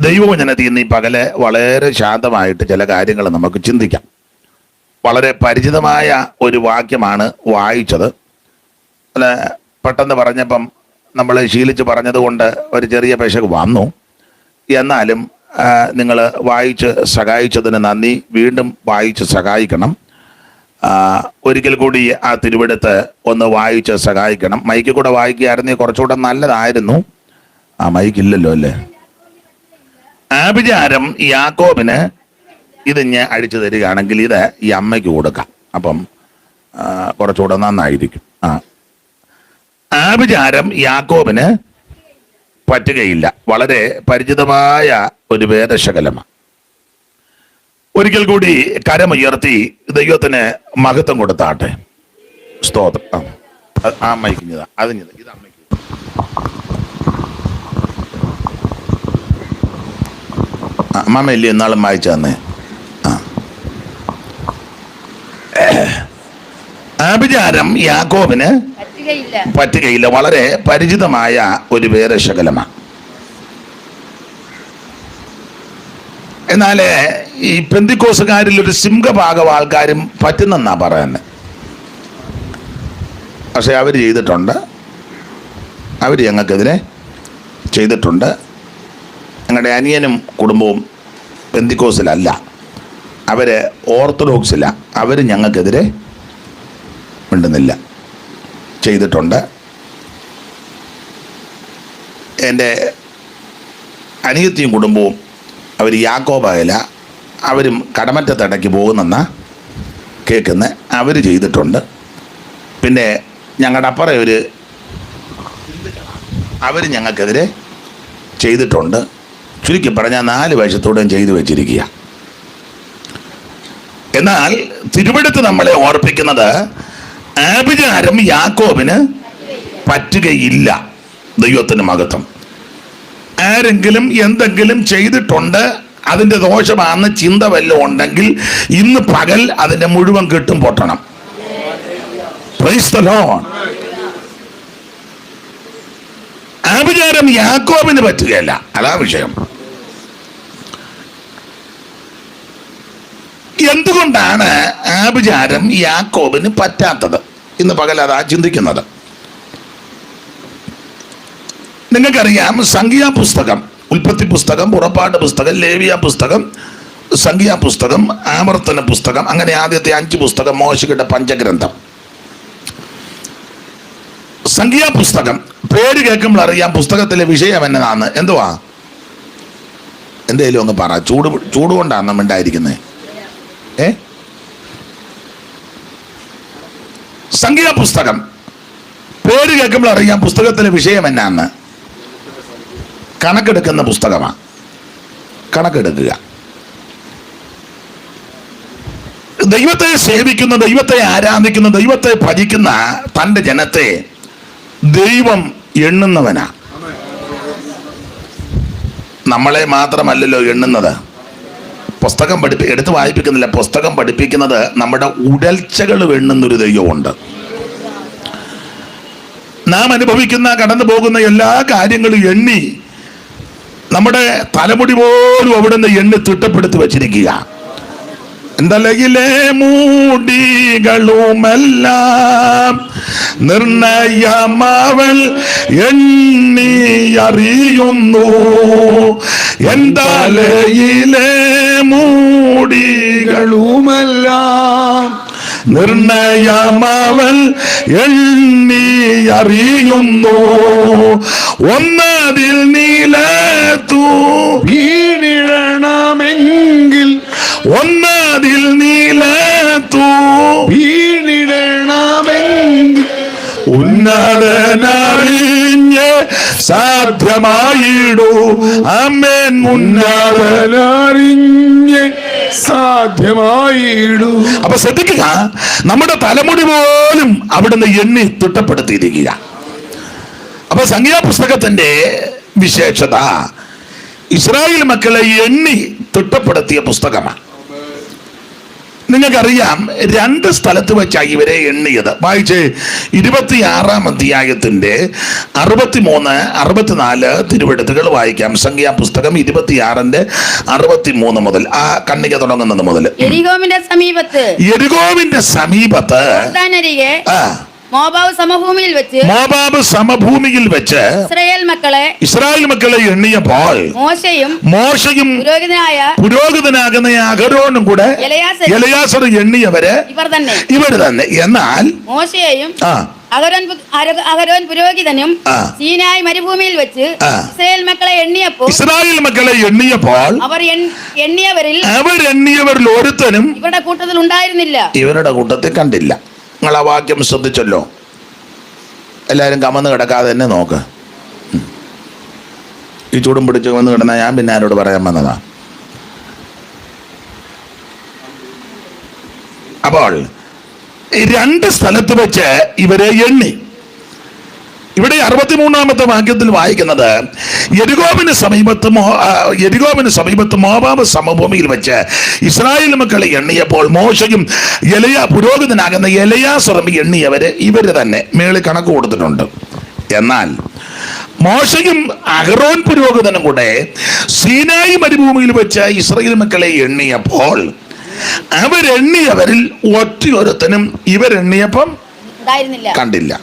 ദൈവവചനത്തിൽ നിന്ന് ഈ പകല് വളരെ ശാന്തമായിട്ട് ചില കാര്യങ്ങൾ നമുക്ക് ചിന്തിക്കാം. വളരെ പരിചിതമായ ഒരു വാക്യമാണ് വായിച്ചത്. അല്ല, പെട്ടെന്ന് പറഞ്ഞപ്പം നമ്മൾ ശീലിച്ച് പറഞ്ഞതുകൊണ്ട് ഒരു ചെറിയ പിശക് വന്നു. എന്നാലും നിങ്ങൾ വായിച്ച് സഹായിച്ചതിന് നന്ദി. വീണ്ടും വായിച്ച് സഹായിക്കണം. ഒരിക്കൽ കൂടി ആ തിരുവെടുത്ത് ഒന്ന് വായിച്ച് സഹായിക്കണം. മൈക്കിൽ കൂടെ വായിക്കുകയായിരുന്നെങ്കിൽ കുറച്ചുകൂടെ നല്ലതായിരുന്നു. ആ മൈക്കില്ലല്ലോ അല്ലേ. ആഭിചാരം യാക്കോബിന് ഇത് ഞാൻ അടിച്ചു തരികയാണെങ്കിൽ ഇത് ഈ അമ്മയ്ക്ക് കൊടുക്കാം. അപ്പം കുറച്ചുകൂടെ നന്നായിരിക്കും. ആഭിചാരം യാക്കോബിന് പറ്റുകയില്ല. വളരെ പരിചിതമായ ഒരു വേദശകലമാണ്. ഒരിക്കൽ കൂടി കരമുയർത്തി ദൈവത്തിന് മഹത്വം കൊടുത്താട്ടെ. സ്തോത്രം. ആ അമ്മയ്ക്ക് അതിഞ്ഞത് ഇത് അമ്മയ്ക്ക്. അമ്മ ഇല്ലേ എന്നാളും വായിച്ചു തന്നെ. ആഭിചാരം യാക്കോബിന് പറ്റുകയില്ല. വളരെ പരിചിതമായ ഒരു വേദശകലമാണ്. എന്നാൽ ഈ പെന്തിക്കോസുകാരിൽ ഒരു സിംഹഭാഗം ആൾക്കാരും പറ്റുന്നെന്നാ പറയുന്നത്. പക്ഷെ അവർ ചെയ്തിട്ടുണ്ട്. അവർ ഞങ്ങൾക്കെതിരെ ചെയ്തിട്ടുണ്ട്. ഞങ്ങളുടെ അനിയനും കുടുംബവും പെന്തിക്കോസിലല്ല, അവർ ഓർത്തഡോക്സില. അവർ ഞങ്ങൾക്കെതിരെ മിണ്ടുന്നില്ല, ചെയ്തിട്ടുണ്ട്. എൻ്റെ അനിയത്തിയും കുടുംബവും അവർ യാക്കോബായല, അവരും കടമറ്റത്തിടയ്ക്ക് പോകുന്നെന്നാ കേൾക്കുന്നത്. അവർ ചെയ്തിട്ടുണ്ട്. പിന്നെ ഞങ്ങളുടെ അപ്പുറം അവർ ഞങ്ങൾക്കെതിരെ ചെയ്തിട്ടുണ്ട്. ചുരുക്കി പറഞ്ഞാൽ 4 വശത്തോടെയും ചെയ്തു വെച്ചിരിക്കുക. എന്നാൽ തിരുവെടുത്ത് നമ്മളെ ഓർപ്പിക്കുന്നത് ആഭിചാരം യാക്കോബിന് പറ്റുകയില്ല. ദൈവത്തിന് മഹത്വം. ആരെങ്കിലും എന്തെങ്കിലും ചെയ്തിട്ടുണ്ട്, അതിൻ്റെ ദോഷമാണെന്ന് ചിന്ത വല്ലതും ഉണ്ടെങ്കിൽ ഇന്ന് പകൽ അതിൻ്റെ മുഴുവൻ കെട്ടും പൊട്ടണം. Praise the Lord. ആഭിചാരം യാക്കോബിന് പറ്റുകയില്ല. അതാ വിഷയം. എന്തുകൊണ്ടാണ് ആഭിചാരം യാക്കോബിന് പറ്റാത്തത്? ഇന്ന് പകൽ അതാ ചിന്തിക്കുന്നത്. നിങ്ങൾക്കറിയാം, സംഖ്യാപുസ്തകം, ഉൽപ്പത്തി പുസ്തകം, പുറപ്പാട് പുസ്തകം, ലേവ്യ പുസ്തകം, സംഖ്യാപുസ്തകം, ആവർത്തന പുസ്തകം, അങ്ങനെ ആദ്യത്തെ 5 പുസ്തകം മോശയുടെ പഞ്ചഗ്രന്ഥം. സംഖ്യാപുസ്തകം പേര് കേൾക്കുമ്പോൾ അറിയാം പുസ്തകത്തിലെ വിഷയം എന്നതാണ്. എന്തുവാ? എന്തേലും ഒന്ന് പറ. ചൂടുകൊണ്ടാണ് നമ്മണ്ടായിരിക്കുന്നത്. സംഖ്യാപുസ്തകം പേര് കേൾക്കുമ്പോൾ അറിയാം പുസ്തകത്തിലെ വിഷയം എന്നാന്ന്. കണക്കെടുക്കുന്ന പുസ്തകമാണ്. കണക്കെടുക്കുക. ദൈവത്തെ സേവിക്കുന്ന, ദൈവത്തെ ആരാധിക്കുന്ന, ദൈവത്തെ ഭജിക്കുന്ന തൻ്റെ ജനത്തെ ദൈവം എണ്ണുന്നവനാ. നമ്മളെ മാത്രമല്ലല്ലോ എണ്ണുന്നത്. പുസ്തകം എടുത്ത് വായിപ്പിക്കുന്നില്ല. പുസ്തകം പഠിപ്പിക്കുന്നത് നമ്മുടെ ഉടൽച്ചകൾ എണ്ണുന്നൊരു ദൈവമുണ്ട്. നാം അനുഭവിക്കുന്ന, കടന്നു പോകുന്ന എല്ലാ കാര്യങ്ങളും എണ്ണി നമ്മുടെ തലമുടി പോലും അവിടുന്ന് എണ്ണി തിട്ടപ്പെടുത്തി വച്ചിരിക്കുക. എന്തലകിലെ മൂടികളുമെല്ലാം നിർണയമവൾ എണ്ണി അറിയുന്നു. എന്തലയിലെ മൂടികളുമെല്ലാം നിർണയമവൾ എണ്ണി അറിയുന്നു. ഒന്നതിൽ നീലത്തു വീണിടണമെങ്കിൽ, ഒന്നതിൽ നീലത്തു വീണിടണമെങ്കിൽ ഉന്നതനറിഞ്ഞ് സാധ്യമായിടൂ. ആമേൻ. ഉന്നതനറിഞ്ഞ് സാധ്യമായിടൂ. അപ്പൊ ശ്രദ്ധിക്കുക, നമ്മുടെ തലമുടി പോലും അവിടുന്ന് എണ്ണി തിട്ടപ്പെടുത്തിയിരിക്കുക. അപ്പൊ സംഖ്യാപുസ്തകത്തിന്റെ വിശേഷത ഇസ്രായേൽ മക്കളെ എണ്ണി തിട്ടപ്പെടുത്തിയ പുസ്തകമാണ്. നിങ്ങൾക്കറിയാം, രണ്ട് സ്ഥലത്ത് വെച്ചാണ് ഇവരെ എണ്ണിയത്. വായിച്ച് 26-ാം അധ്യായത്തിന്റെ 63, 64 തിരുവെടുത്തുകൾ വായിക്കാം. സംഖ്യാപുസ്തകം 26-ന്റെ 63 മുതൽ ആ കണ്ണിക തുടങ്ങുന്നത് മുതൽ. യെരിഹോവിന്റെ സമീപത്ത് മോവാബ് സമഭൂമിയിൽ വെച്ച് ഇസ്രായേൽ മക്കളെ എണ്ണിയപ്പോൾ മോശയും പുരോഹിതനാകുന്ന അഹരോനും കൂടെ എലയാസർ എണ്ണിയവര് ഇവർ തന്നെ. എന്നാൽ മോശയെയും അഹരോൻ പുരോഹിതനും സീനായി മരുഭൂമിയിൽ വെച്ച് ഇസ്രായേൽ മക്കളെ എണ്ണിയപ്പോൾ അവർ എണ്ണിയവരിൽ ഒരുത്തനും ഇവരുടെ കൂട്ടത്തിൽ ഉണ്ടായിരുന്നില്ല, ഇവരുടെ കൂട്ടത്തിൽ കണ്ടില്ല. നിങ്ങൾ ആ വാക്യം ശ്രദ്ധിച്ചല്ലോ. എല്ലാവരും കമന്ന് കിടക്കാതെ തന്നെ നോക്ക്. ഈ ചൂടും പിടിച്ച് വന്ന് കിടന്ന ഞാൻ പിന്നെ ആരോട് പറയാൻ വന്നതാ. അപ്പോൾ രണ്ട് സ്ഥലത്ത് വെച്ച് ഇവരെ എണ്ണി. ഇവിടെ 63-ാമത്തെ വാക്യത്തിൽ വായിക്കുന്നത് യെരിഹോവിന് സമീപത്ത് മോവാബ് സമഭൂമിയിൽ വെച്ച് ഇസ്രായേൽ മക്കളെ എണ്ണിയപ്പോൾ മോശയും പുരോഹിതനാകുന്ന എലയാസറും എണ്ണിയവര് ഇവര് തന്നെ. മേളിൽ കണക്ക് കൊടുത്തിട്ടുണ്ട്. എന്നാൽ മോശയും അഹരോൻ പുരോഹിതനും കൂടെ സീനായി മരുഭൂമിയിൽ വെച്ച് ഇസ്രായേൽ മക്കളെ എണ്ണിയപ്പോൾ അവരെണ്ണിയവരിൽ ഒറ്റയൊരുത്തനും ഇവരെണ്ണിയപ്പം കണ്ടില്ല.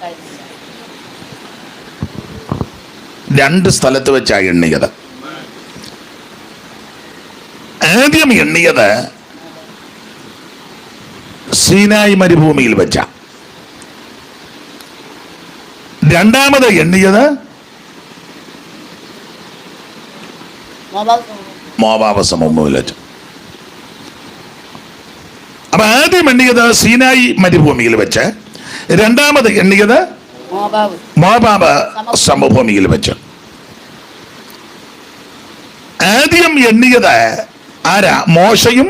രണ്ട് സ്ഥലത്ത് വെച്ചാണ് എണ്ണിയത്. ആദ്യം എണ്ണിയത് സീനായി മരുഭൂമിയിൽ വെച്ച, രണ്ടാമത് എണ്ണിയത് മോവാബ് സമഭൂമിയിൽ വെച്ച. അപ്പൊ ആദ്യം എണ്ണിയത് സീനായി മരുഭൂമിയിൽ വെച്ച്, രണ്ടാമത് എണ്ണിയത് മോവാബ് സമഭൂമിയിൽ വെച്ച്. ആദ്യം എണ്ണിയത് ആരാ? മോശയും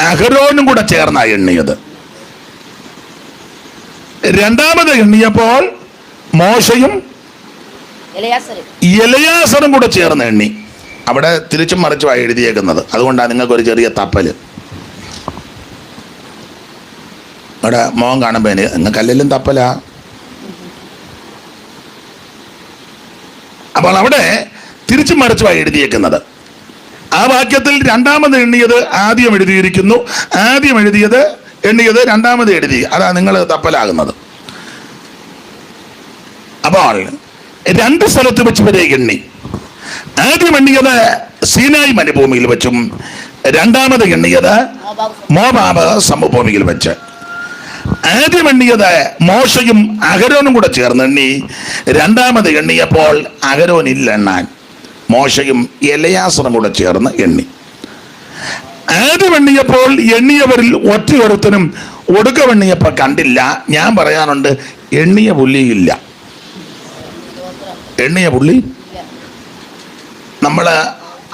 അഹരോനും കൂടെ ചേർന്നാ എണ്ണിയത്. രണ്ടാമത് എണ്ണിയപ്പോൾ മോശയും എലയാസറും കൂടെ ചേർന്ന് എണ്ണി. അവിടെ തിരിച്ചും മറിച്ചുമായി എഴുതിയേക്കുന്നത്. അതുകൊണ്ടാണ് നിങ്ങൾക്ക് ഒരു ചെറിയ തപ്പല്. അവിടെ മോൻ കാണുമ്പോ നിങ്ങൾക്ക് അല്ലെങ്കിലും തപ്പല. അപ്പോൾ അവിടെ തിരിച്ചും മറിച്ചുമായി എഴുതിയേക്കുന്നത്. ആ വാക്യത്തിൽ രണ്ടാമത് എണ്ണിയത് ആദ്യം എഴുതിയിരിക്കുന്നു, ആദ്യം എണ്ണിയത് രണ്ടാമത് എഴുതി. അതാ നിങ്ങൾ തപ്പലാകുന്നത്. അപ്പോൾ രണ്ട് സ്ഥലത്ത് വെച്ച് ഇവരെ എണ്ണി. ആദ്യം എണ്ണിയത് സീനായി മരുഭൂമിയിൽ വെച്ചും, രണ്ടാമത് എണ്ണിയത് മോവാബ് സമഭൂമിയിൽ വെച്ച്. ആദ്യം എണ്ണിയത് മോശയും അഹരോനും കൂടെ ചേർന്ന് എണ്ണി. രണ്ടാമത് എണ്ണിയപ്പോൾ അഹരോൻ ഇല്ല എണ്ണാൻ, മോശയും എലയാസറും കൂടെ ചേർന്ന് എണ്ണി. ആദ്യം എണ്ണിയപ്പോൾ എണ്ണിയവരിൽ ഒറ്റയൊരുത്തനും ഒടുക്കമെണ്ണിയപ്പോൾ കണ്ടില്ല. ഞാൻ പറയാനുണ്ട്, എണ്ണിയ പുള്ളിയില്ല. എണ്ണിയ പുള്ളി നമ്മൾ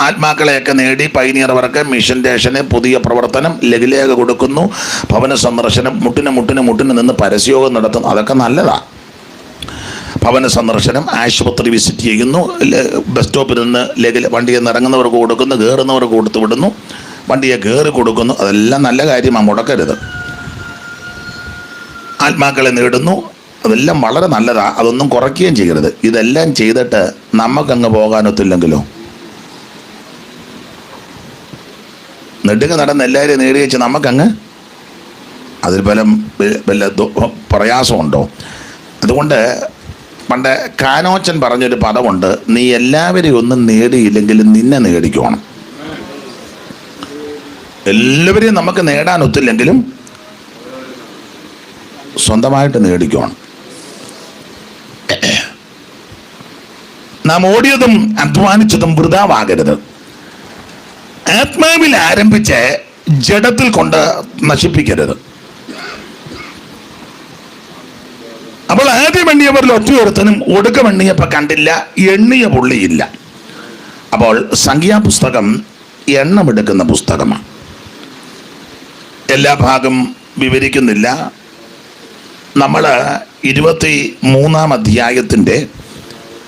ആത്മാക്കളെയൊക്കെ നേടി പൈനിയർ വർക്ക്, മിഷൻ സ്റ്റേഷന്, പുതിയ പ്രവർത്തനം, ലഘുലേഖ കൊടുക്കുന്നു, ഭവന സന്ദർശനം, മുട്ടിന് നിന്ന് പരസ്യയോഗം നടത്തുന്നു. അതൊക്കെ നല്ലതാണ്. ഭവന സന്ദർശനം, ആശുപത്രി വിസിറ്റ് ചെയ്യുന്നു, ബസ് സ്റ്റോപ്പിൽ നിന്ന് വണ്ടിയിൽ നിന്ന് ഇറങ്ങുന്നവർക്ക് കൊടുക്കുന്നു, കയറുന്നവർക്ക് കൊടുത്തു വിടുന്നു, വണ്ടിയെ കയറി കൊടുക്കുന്നു. അതെല്ലാം നല്ല കാര്യമാണ്, മുടക്കരുത്. ആത്മാക്കളെ നേടുന്നു, അതെല്ലാം വളരെ നല്ലതാണ്. അതൊന്നും കുറയ്ക്കുകയും ചെയ്യരുത്. ഇതെല്ലാം ചെയ്തിട്ട് നമുക്കങ്ങ് പോകാനൊത്തില്ലെങ്കിലോ? നെടുക നടന്ന് എല്ലാവരെയും നേടി വെച്ച് നമുക്കങ്ങ് അതിൽ വല്ല പ്രയാസമുണ്ടോ? അതുകൊണ്ട് പണ്ട് കാനോച്ചൻ പറഞ്ഞൊരു പദമുണ്ട്, നീ എല്ലാവരെയും ഒന്നും നേടിയില്ലെങ്കിലും നിന്നെ നേടിക്കോണം. എല്ലാവരെയും നമുക്ക് നേടാനൊത്തില്ലെങ്കിലും സ്വന്തമായിട്ട് നേടിക്കോണം. നാം ഓടിയതും അധ്വാനിച്ചതും വൃഥാവാകരുത്. ആത്മാവിൽ ആരംഭിച്ച് ജഡത്തിൽ കൊണ്ട് നശിപ്പിക്കരുത്. അപ്പോൾ ആദ്യം എണ്ണിയവരിൽ ഒറ്റയൊരുത്തനും ഒടുക്കം എണ്ണിയപ്പോൾ കണ്ടില്ല, എണ്ണിയ പുള്ളിയില്ല. അപ്പോൾ സംഖ്യാപുസ്തകം എണ്ണമെടുക്കുന്ന പുസ്തകമാണ്. എല്ലാ ഭാഗം വിവരിക്കുന്നില്ല. നമ്മൾ 23-ാം അധ്യായത്തിൻ്റെ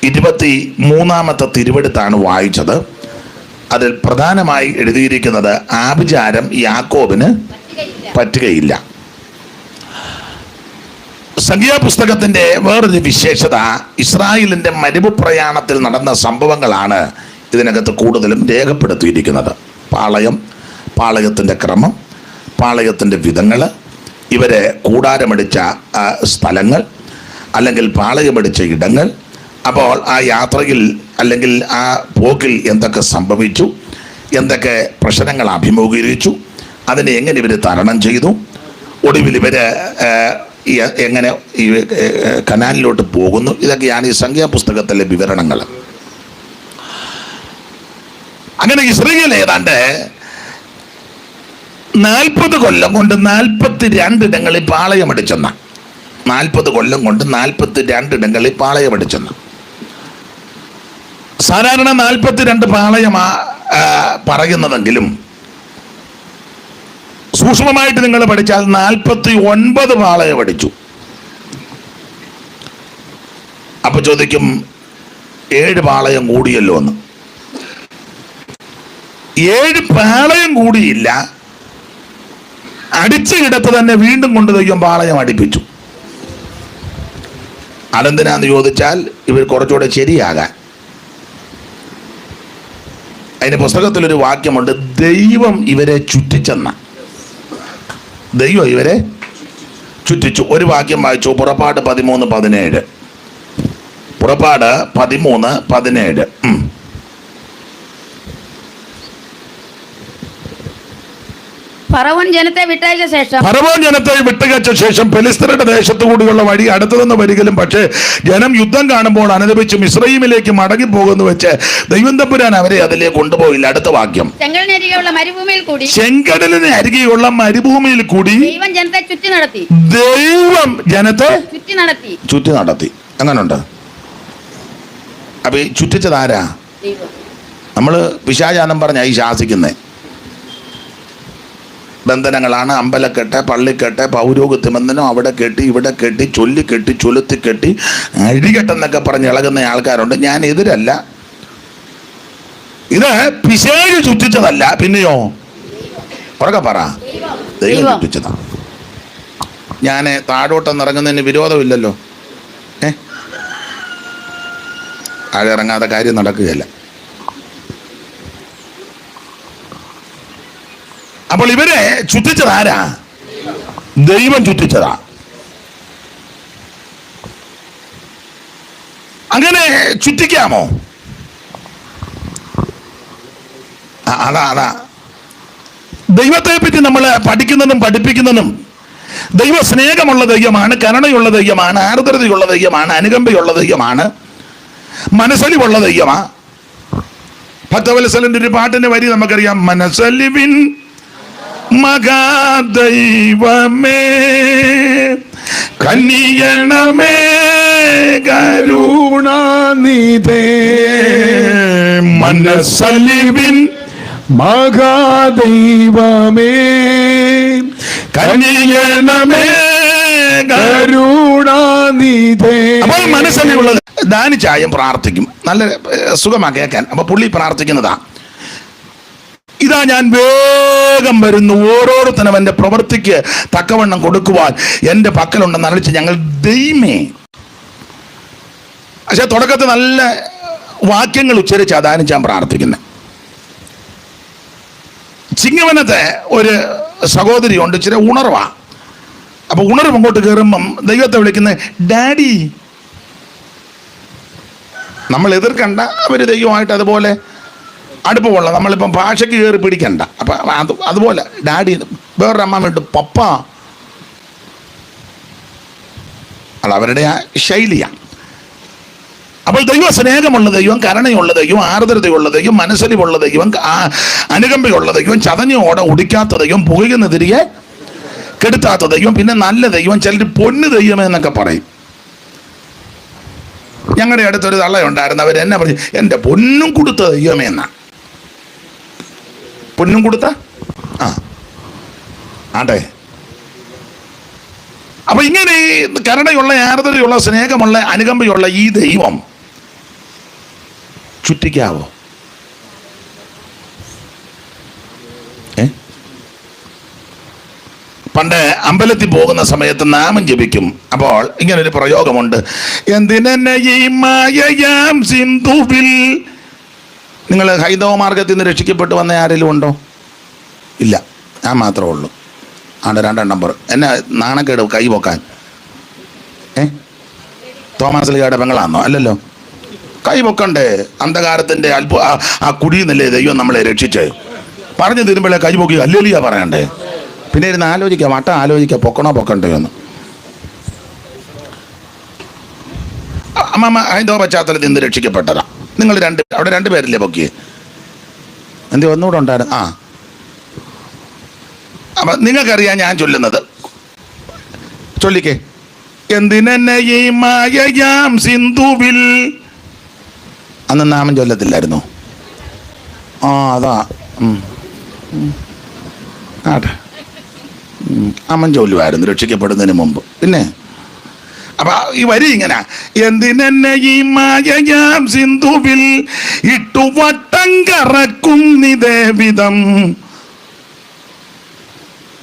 23-ാമത്തെ തിരുവെടുത്താണ് വായിച്ചത്. അതിൽ പ്രധാനമായി എഴുതിയിരിക്കുന്നത് ആഭിചാരം യാക്കോബിന് പറ്റുകയില്ല. സംഖ്യാപുസ്തകത്തിന്റെ വേറൊരു വിശേഷത ഇസ്രായേലിന്റെ മരുഭൂ പ്രയാണത്തിൽ നടന്ന സംഭവങ്ങളാണ് ഇതിനകത്ത് കൂടുതലും രേഖപ്പെടുത്തിയിരിക്കുന്നത്. പാളയത്തിൻ്റെ ക്രമം, പാളയത്തിൻ്റെ വിധങ്ങൾ, ഇവരെ കൂടാരമടിച്ച സ്ഥലങ്ങൾ അല്ലെങ്കിൽ പാളയമടിച്ച ഇടങ്ങൾ, അപ്പോൾ ആ യാത്രയിൽ അല്ലെങ്കിൽ ആ പോക്കിൽ എന്തൊക്കെ സംഭവിച്ചു, എന്തൊക്കെ പ്രശ്നങ്ങൾ അഭിമുഖീകരിച്ചു, അതിനെ എങ്ങനെ ഇവർ തരണം ചെയ്തു, ഒടുവിൽ ഇവർ എങ്ങനെ ഈ കനാലിലോട്ട് പോകുന്നു, ഇതൊക്കെയാണ് ഈ സംഖ്യാപുസ്തകത്തിലെ വിവരണങ്ങൾ. അങ്ങനെ ഇസ്രായേൽ ഏതാണ്ട് 40 കൊല്ലം കൊണ്ട് 42 ഇടങ്ങളിൽ പാളയമടിച്ചെന്ന 40 കൊല്ലം കൊണ്ട് 42 ഇടങ്ങളിൽ പാളയമടിച്ചെന്ന സാധാരണ 42 പാളയമാ പറയുന്നതെങ്കിലും സൂക്ഷ്മമായിട്ട് നിങ്ങൾ പഠിച്ചാൽ 49 പാളയം അടിച്ചു. അപ്പൊ ചോദിക്കും 7 പാളയം കൂടിയല്ലോ എന്ന്. 7 പാളയം കൂടിയില്ല, അടിച്ച ഇടത്ത് തന്നെ വീണ്ടും കൊണ്ട് ദൈവം പാളയം അടിപ്പിച്ചു. അതെന്തിനാന്ന് ചോദിച്ചാൽ ഇവർ കുറച്ചുകൂടെ ശരിയാകാൻ. അതിന്റെ പുസ്തകത്തിലൊരു വാക്യമുണ്ട്, ദൈവം ഇവരെ ചുറ്റിച്ചെന്ന. ദൈവം ഇവരെ ചുറ്റിച്ചു. ഒരു വാക്യം വായിച്ചു, പുറപ്പാട് 13:17. പുറപ്പാട് 13:17. ഫറവോൻ ജനത്തെ വിട്ടയച്ച ശേഷം ഫെലിസ്ത്യരുടെ ദേശത്തു കൂടിയുള്ള വഴി അടുത്തുനിന്ന് വരികലും, പക്ഷേ ജനം യുദ്ധം കാണുമ്പോൾ അനുദപിച്ച് മിസ്രയീമിലേക്ക് മടങ്ങി പോകുന്നു വെച്ച് ദൈവം തമ്പുരാൻ അവരെ അതിലേക്ക് കൊണ്ടുപോയില്ല. അടുത്ത വാക്യം, ചെങ്കടലിന് അരികെയുള്ള മരുഭൂമിയിൽ കൂടി ദൈവം ജനത്തെ ചുറ്റി നടത്തി. എങ്ങനുണ്ട്? അപ്പൊ ഈ ചുറ്റിച്ചതാരാ? നമ്മള് പിശാചാനം പറഞ്ഞ ഈ ശാസിക്കുന്നേ. ബന്ധനങ്ങളാണ്, അമ്പലക്കെട്ട്, പള്ളിക്കെട്ട്, പൗരോഹിത്യമന്ധനം, അവിടെ കെട്ടി ഇവിടെ കെട്ടി, ചൊല്ലിക്കെട്ടി, ചൊലുത്തിക്കെട്ടി, അഴികെട്ടെന്നൊക്കെ പറഞ്ഞ് ഇളകുന്ന ആൾക്കാരുണ്ട്. ഞാൻ എതിരല്ല. ഇത് പിശാച് ചുറ്റിച്ചതല്ല, പിന്നെയോ ഉറക്കെ പറ, ദൈവം ചുറ്റിച്ചതാണ്. ഞാൻ താഴോട്ടൊന്ന് ഇറങ്ങുന്നതിന് വിരോധമില്ലല്ലോ. താഴെ ഇറങ്ങാതെ കാര്യം നടക്കുകയല്ല. അപ്പോൾ ഇവരെ ചുറ്റിച്ചത് ആരാ? ദൈവം ചുറ്റിച്ചതാ. അങ്ങനെ ചുറ്റിക്കാമോ? അതാ ദൈവത്തെ പറ്റി നമ്മൾ പഠിക്കുന്നതും പഠിപ്പിക്കുന്നതും. ദൈവ സ്നേഹമുള്ള ദൈവമാണ്, കരുണയുള്ള ദൈവമാണ്, ആർദ്രതയുള്ള ദൈവമാണ്, അനുകമ്പയുള്ള ദൈവമാണ്, മനസ്സലിവുള്ള ദൈവമാ. ഭക്തവത്സലന്റെ ഒരു പാട്ടിന്റെ വരി നമുക്കറിയാം, മനസ്സലിവിൻ മഹാദൈവമേ കനിയണമേ കരുണാനിധേ, മനസ്സലിവിൻ മഹാദൈവമേ കനിയണമേ കരുണാനിധേ. അപ്പോൾ മനസ്സലിവുള്ളത് ദാനിച്ചായും പ്രാർത്ഥിക്കും, നല്ല സുഖമാ കേൾക്കാൻ. അപ്പൊ പുള്ളി പ്രാർത്ഥിക്കുന്നതാ, ഇതാ ഞാൻ വേഗം വരുന്നു, ഓരോരുത്തരും എൻ്റെ പ്രവൃത്തിക്ക് തക്കവണ്ണം കൊടുക്കുവാൻ എൻ്റെ പക്കലുണ്ടെന്ന് അറിയിച്ച് ഞങ്ങൾ ദൈവമേ. പക്ഷെ തുടക്കത്തിൽ നല്ല വാക്യങ്ങൾ ഉച്ചരിച്ച് അദാനിച്ചാൻ പ്രാർത്ഥിക്കുന്നത്. ചിങ്ങവനത്തെ ഒരു സഹോദരി ഉണ്ട്, ഇച്ചിരി ഉണർവാ. അപ്പൊ ഉണർവ് അങ്ങോട്ട് കയറുമ്പം ദൈവത്തെ വിളിക്കുന്നത് ഡാഡി. നമ്മൾ എതിർക്കണ്ട, അവര് ദൈവമായിട്ട് അതുപോലെ അടുപ്പമുള്ള, നമ്മളിപ്പം ഭാഷയ്ക്ക് കയറി പിടിക്കണ്ട. അപ്പം അതുപോലെ ഡാഡി. വേറൊരു അമ്മ വേണ്ട പപ്പ. അത് അവരുടെ ആ ശൈലിയാണ്. അപ്പോൾ ദൈവം സ്നേഹമുള്ള ദൈവം, കരുണയുള്ള ദൈവം, ആർദ്രതയുള്ള ദൈവം, മനസ്സലിവുള്ള ദൈവം, അനുകമ്പയുള്ള ദൈവം, ചതഞ്ഞോടെ ഉടിക്കാത്ത ദൈവം, പുകയുന്ന തിരികെ കെടുത്താത്ത ദൈവം, പിന്നെ നല്ല ദൈവം, ചിലർ പൊന്നു ദൈവം എന്നൊക്കെ പറയും. ഞങ്ങളുടെ അടുത്തൊരു തള്ളയുണ്ടായിരുന്നു, അവരെന്നെ പറഞ്ഞു എൻ്റെ പൊന്നും കൊടുത്ത ദൈവമേ എന്നാ. പൊന്നും കൊടുത്ത ആട്ടെ. അപ്പൊ ഇങ്ങനെ കരുണയുള്ള, ആർദ്രതയുള്ള, സ്നേഹമുള്ള, അനുകമ്പയുള്ള ഈ ദൈവം ചുറ്റിക്കാവോ? പണ്ട് അമ്പലത്തിൽ പോകുന്ന സമയത്ത് നാമം ജപിക്കും. അപ്പോൾ ഇങ്ങനൊരു പ്രയോഗമുണ്ട്, എന്തിനെന്നെ ഈ മായയാം സിന്ധുവിൽ. നിങ്ങൾ ഹൈന്ദവ മാർഗത്തിൽ നിന്ന് രക്ഷിക്കപ്പെട്ട് വന്ന ആരെങ്കിലും ഉണ്ടോ? ഇല്ല, ഞാൻ മാത്രമേ ഉള്ളൂ. ആണ്ട് 2 നമ്പർ എന്നെ നാണക്കേട് കൈ പൊക്കാൻ. തോമാസ് ലീഗയുടെ പെങ്ങളാണോ? അല്ലല്ലോ. കൈ പൊക്കണ്ടേ? അന്ധകാരത്തിൻ്റെ ആ കുഴിയിൽ നിന്നല്ലേ ദൈവം നമ്മളെ രക്ഷിച്ചേ. പറഞ്ഞു തരുമ്പോഴേ കൈ പൊക്കി അല്ലേലിയാ പറയണ്ടേ. പിന്നെ ഇരുന്ന് ആലോചിക്കാം, വട്ടം ആലോചിക്കാം, പൊക്കണോ പൊക്കണ്ടേ എന്ന്. അമ്മമ്മ ഹൈന്ദവ പശ്ചാത്തലത്തിൽ നിന്ന് രക്ഷിക്കപ്പെട്ടതാ. നിങ്ങൾ അവിടെ 2 പേരല്ലേ പൊക്കിയേ? എന്തേ ഒന്നുകൂടെ ഉണ്ടായിരുന്നു. അപ്പം നിങ്ങൾക്കറിയാം ഞാൻ ചൊല്ലുന്നത്. ചൊല്ലിക്കേ, എന്തിനെന്നെ ഈ മായയാം സിന്ധുവിൽ. അന്ന് നാമം ചൊല്ലത്തില്ലായിരുന്നു. അതാ ആട്ടെ, അമ്മൻ ചൊല്ലുമായിരുന്നു രക്ഷിക്കപ്പെടുന്നതിന് മുമ്പ്. പിന്നെ അപ്പൊ ഈ വരി ഇങ്ങനെ, എന്തിനെന്നെ ഈ മായയാം സിന്ധുവിൽ ഇട്ടു വട്ടം കറക്കുന്നിതേ വിധം.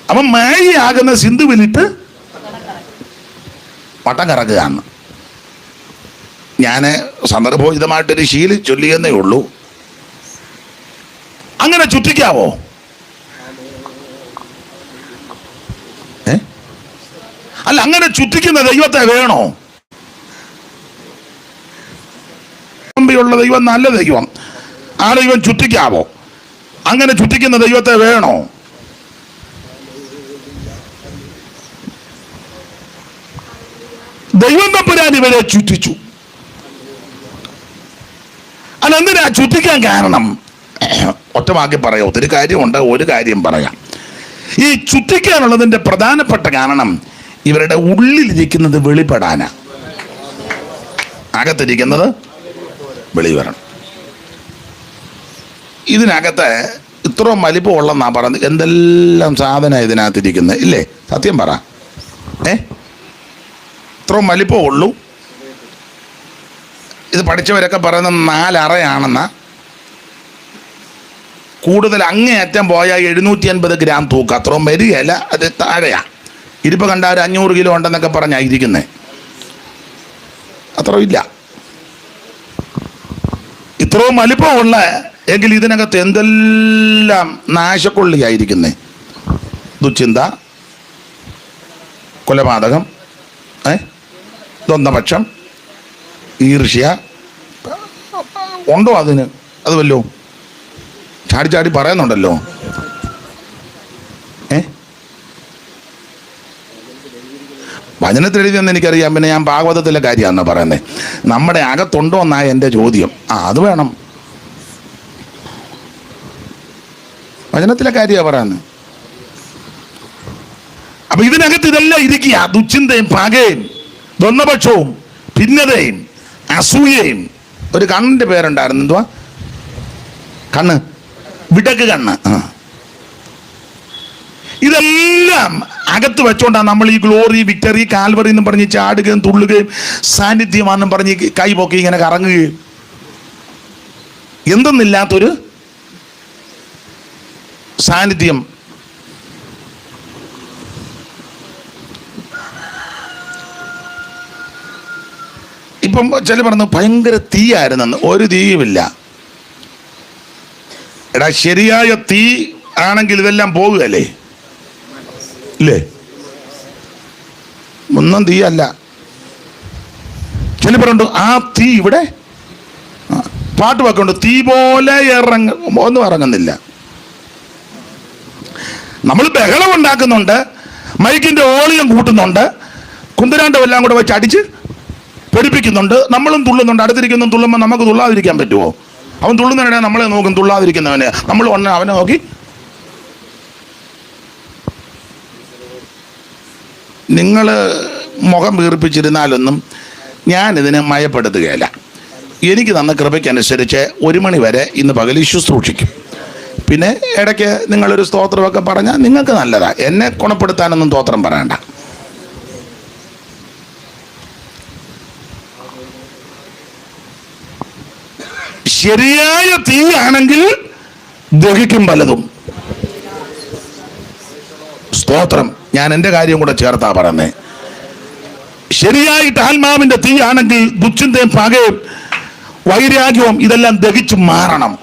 അപ്പൊ മായയാകുന്ന സിന്ധുവിലിട്ട് വട്ടം കറക്കുകയാണ്. ഞാൻ സന്ദർഭോചിതമായിട്ടൊരു ശീലം ചൊല്ലിയെന്നേ ഉള്ളൂ. അങ്ങനെ ചുറ്റിക്കാവോ? അല്ല, അങ്ങനെ ചുറ്റിക്കുന്ന ദൈവത്തെ വേണോ? ദൈവം നല്ല ദൈവം, ആ ദൈവം ചുറ്റിക്കാവോ? അങ്ങനെ ചുറ്റിക്കുന്ന ദൈവത്തെ വേണോ? ദൈവം തമ്പുരാൻ ഇവരെ ചുറ്റിച്ചു. അതെന്തിനാ ചുറ്റിക്കാൻ കാരണം? ഒറ്റവാക്കി പറയാം, ഒത്തിരി കാര്യമുണ്ട്. ഒരു കാര്യം പറയാം. ഈ ചുറ്റിക്കാനുള്ളതിന്റെ പ്രധാനപ്പെട്ട കാരണം ഇവരുടെ ഉള്ളിലിരിക്കുന്നത് വെളിപ്പെടാനാ. അകത്തിരിക്കുന്നത് വെളി വരണം. ഇതിനകത്ത് ഇത്രയും വലിപ്പമുള്ളെന്നാ പറഞ്ഞത്. എന്തെല്ലാം സാധനം ഇതിനകത്തിരിക്കുന്നത് ഇല്ലേ? സത്യം പറ. ഇത്രയും വലിപ്പമുള്ളൂ. ഇത് പഠിച്ചവരൊക്കെ പറയുന്നത് 4 അറയാണെന്നാ. കൂടുതൽ അങ്ങേയറ്റം പോയാൽ 750 ഗ്രാം തൂക്കം. അത്രയും വരികയല്ല, അത് താഴെയാ. ഇരിപ്പ് കണ്ട ഒരു 500 കിലോ ഉണ്ടെന്നൊക്കെ പറഞ്ഞായിരിക്കുന്നേ. അത്ര ഇല്ല. ഇത്രയും വലിപ്പമുള്ള എങ്കിൽ ഇതിനകത്ത് എന്തെല്ലാം നാശക്കൊള്ളിയായിരിക്കുന്നേ. ദുശ്ചിന്ത, കൊലപാതകം, ദ്വന്ദ്പക്ഷം, ഈർഷ്യ ഉണ്ടോ അതിന്? അത് വല്ലോ ചാടി ചാടി പറയുന്നുണ്ടല്ലോ. വചനത്തിൽ എഴുതിയെന്ന് എനിക്കറിയാം. പിന്നെ ഞാൻ ഭാഗവതത്തിലെ കാര്യമാണെന്ന് പറയുന്നത്. നമ്മുടെ അകത്തുണ്ടോ എന്നായ എൻ്റെ ചോദ്യം. അത് വേണം. വചനത്തിലെ കാര്യമാണ് പറയുന്നത്. അപ്പൊ ഇതിനകത്ത് ഇതെല്ലാം ഇരിക്കുക. ദുശ്ചിന്തയും പകയും ദ്വന്ദ്പക്ഷവും ഭിന്നതയും അസൂയയും. ഒരു കണ്ണിന്റെ പേരുണ്ടായിരുന്നു, എന്തുവാ? കണ്ണ്, വിടക്ക് കണ്ണ്. ഇതെല്ലാം അകത്ത് വെച്ചോണ്ടാണ് നമ്മൾ ഈ ഗ്ലോറി, വിക്ടറി, കാൽവറി എന്നും പറഞ്ഞ് ചാടുകയും തുള്ളുകയും സാന്നിധ്യമാണെന്നും പറഞ്ഞ് കൈ പൊക്കി ഇങ്ങനെ കറങ്ങുകയും എന്തെന്നില്ലാത്തൊരു സാന്നിധ്യം. ഇപ്പം ചില പറഞ്ഞു ഭയങ്കര തീയായിരുന്നെന്ന്. ഒരു തീയുമില്ല. എടാ, ശരിയായ തീ ആണെങ്കിൽ ഇതെല്ലാം പോകുകയല്ലേ? ഇല്ലേ? ഒന്നും തീയല്ല. ചില പറഞ്ഞു ആ തീ ഇവിടെ പാട്ട് വെക്കുന്നുണ്ട്, തീ പോലെ ഒന്നും ഇറങ്ങുന്നില്ല. നമ്മൾ ബഹളം ഉണ്ടാക്കുന്നുണ്ട്, മൈക്കിന്റെ ഓളിയം കൂട്ടുന്നുണ്ട്, കുന്തരാണ്ടം എല്ലാം കൂടെ വെച്ച് അടിച്ച് പെടിപ്പിക്കുന്നുണ്ട്. നമ്മളും തുള്ളുന്നുണ്ട്. അടുത്തിരിക്കുന്ന തുള്ളുമ്പോൾ നമുക്ക് തുള്ളാതിരിക്കാൻ പറ്റുമോ? അവൻ തുള്ളുന്നവനെ നമ്മളെ നോക്കും, തുള്ളാതിരിക്കുന്നവനെ നമ്മൾ അവനെ നോക്കി. നിങ്ങൾ മുഖം വീർപ്പിച്ചിരുന്നാലൊന്നും ഞാനിതിനെ മയപ്പെടുത്തുകയല്ല. എനിക്ക് തന്ന കൃപയ്ക്കനുസരിച്ച് 1 മണി വരെ ഇന്ന് പകൽ ശുശ്രൂഷിക്കും. പിന്നെ ഇടയ്ക്ക് നിങ്ങളൊരു സ്തോത്രമൊക്കെ പറഞ്ഞാൽ നിങ്ങൾക്ക് നല്ലതാ. എന്നെ ഗുണപ്പെടുത്താനൊന്നും സ്തോത്രം പറയണ്ട. ശരിയായ തീയാണെങ്കിൽ ദഹിക്കും പലതും. സ്തോത്രം. ഞാൻ എൻ്റെ കാര്യം കൂടെ ചേർത്താ പറഞ്ഞേ. ശരിയായിട്ട് ആത്മാവിന്റെ തീ ആണെങ്കിൽ ദുശ്ചിന്തയും പകയും വൈരാഗ്യവും ഇതെല്ലാം ദഹിച്ചു മാറണം.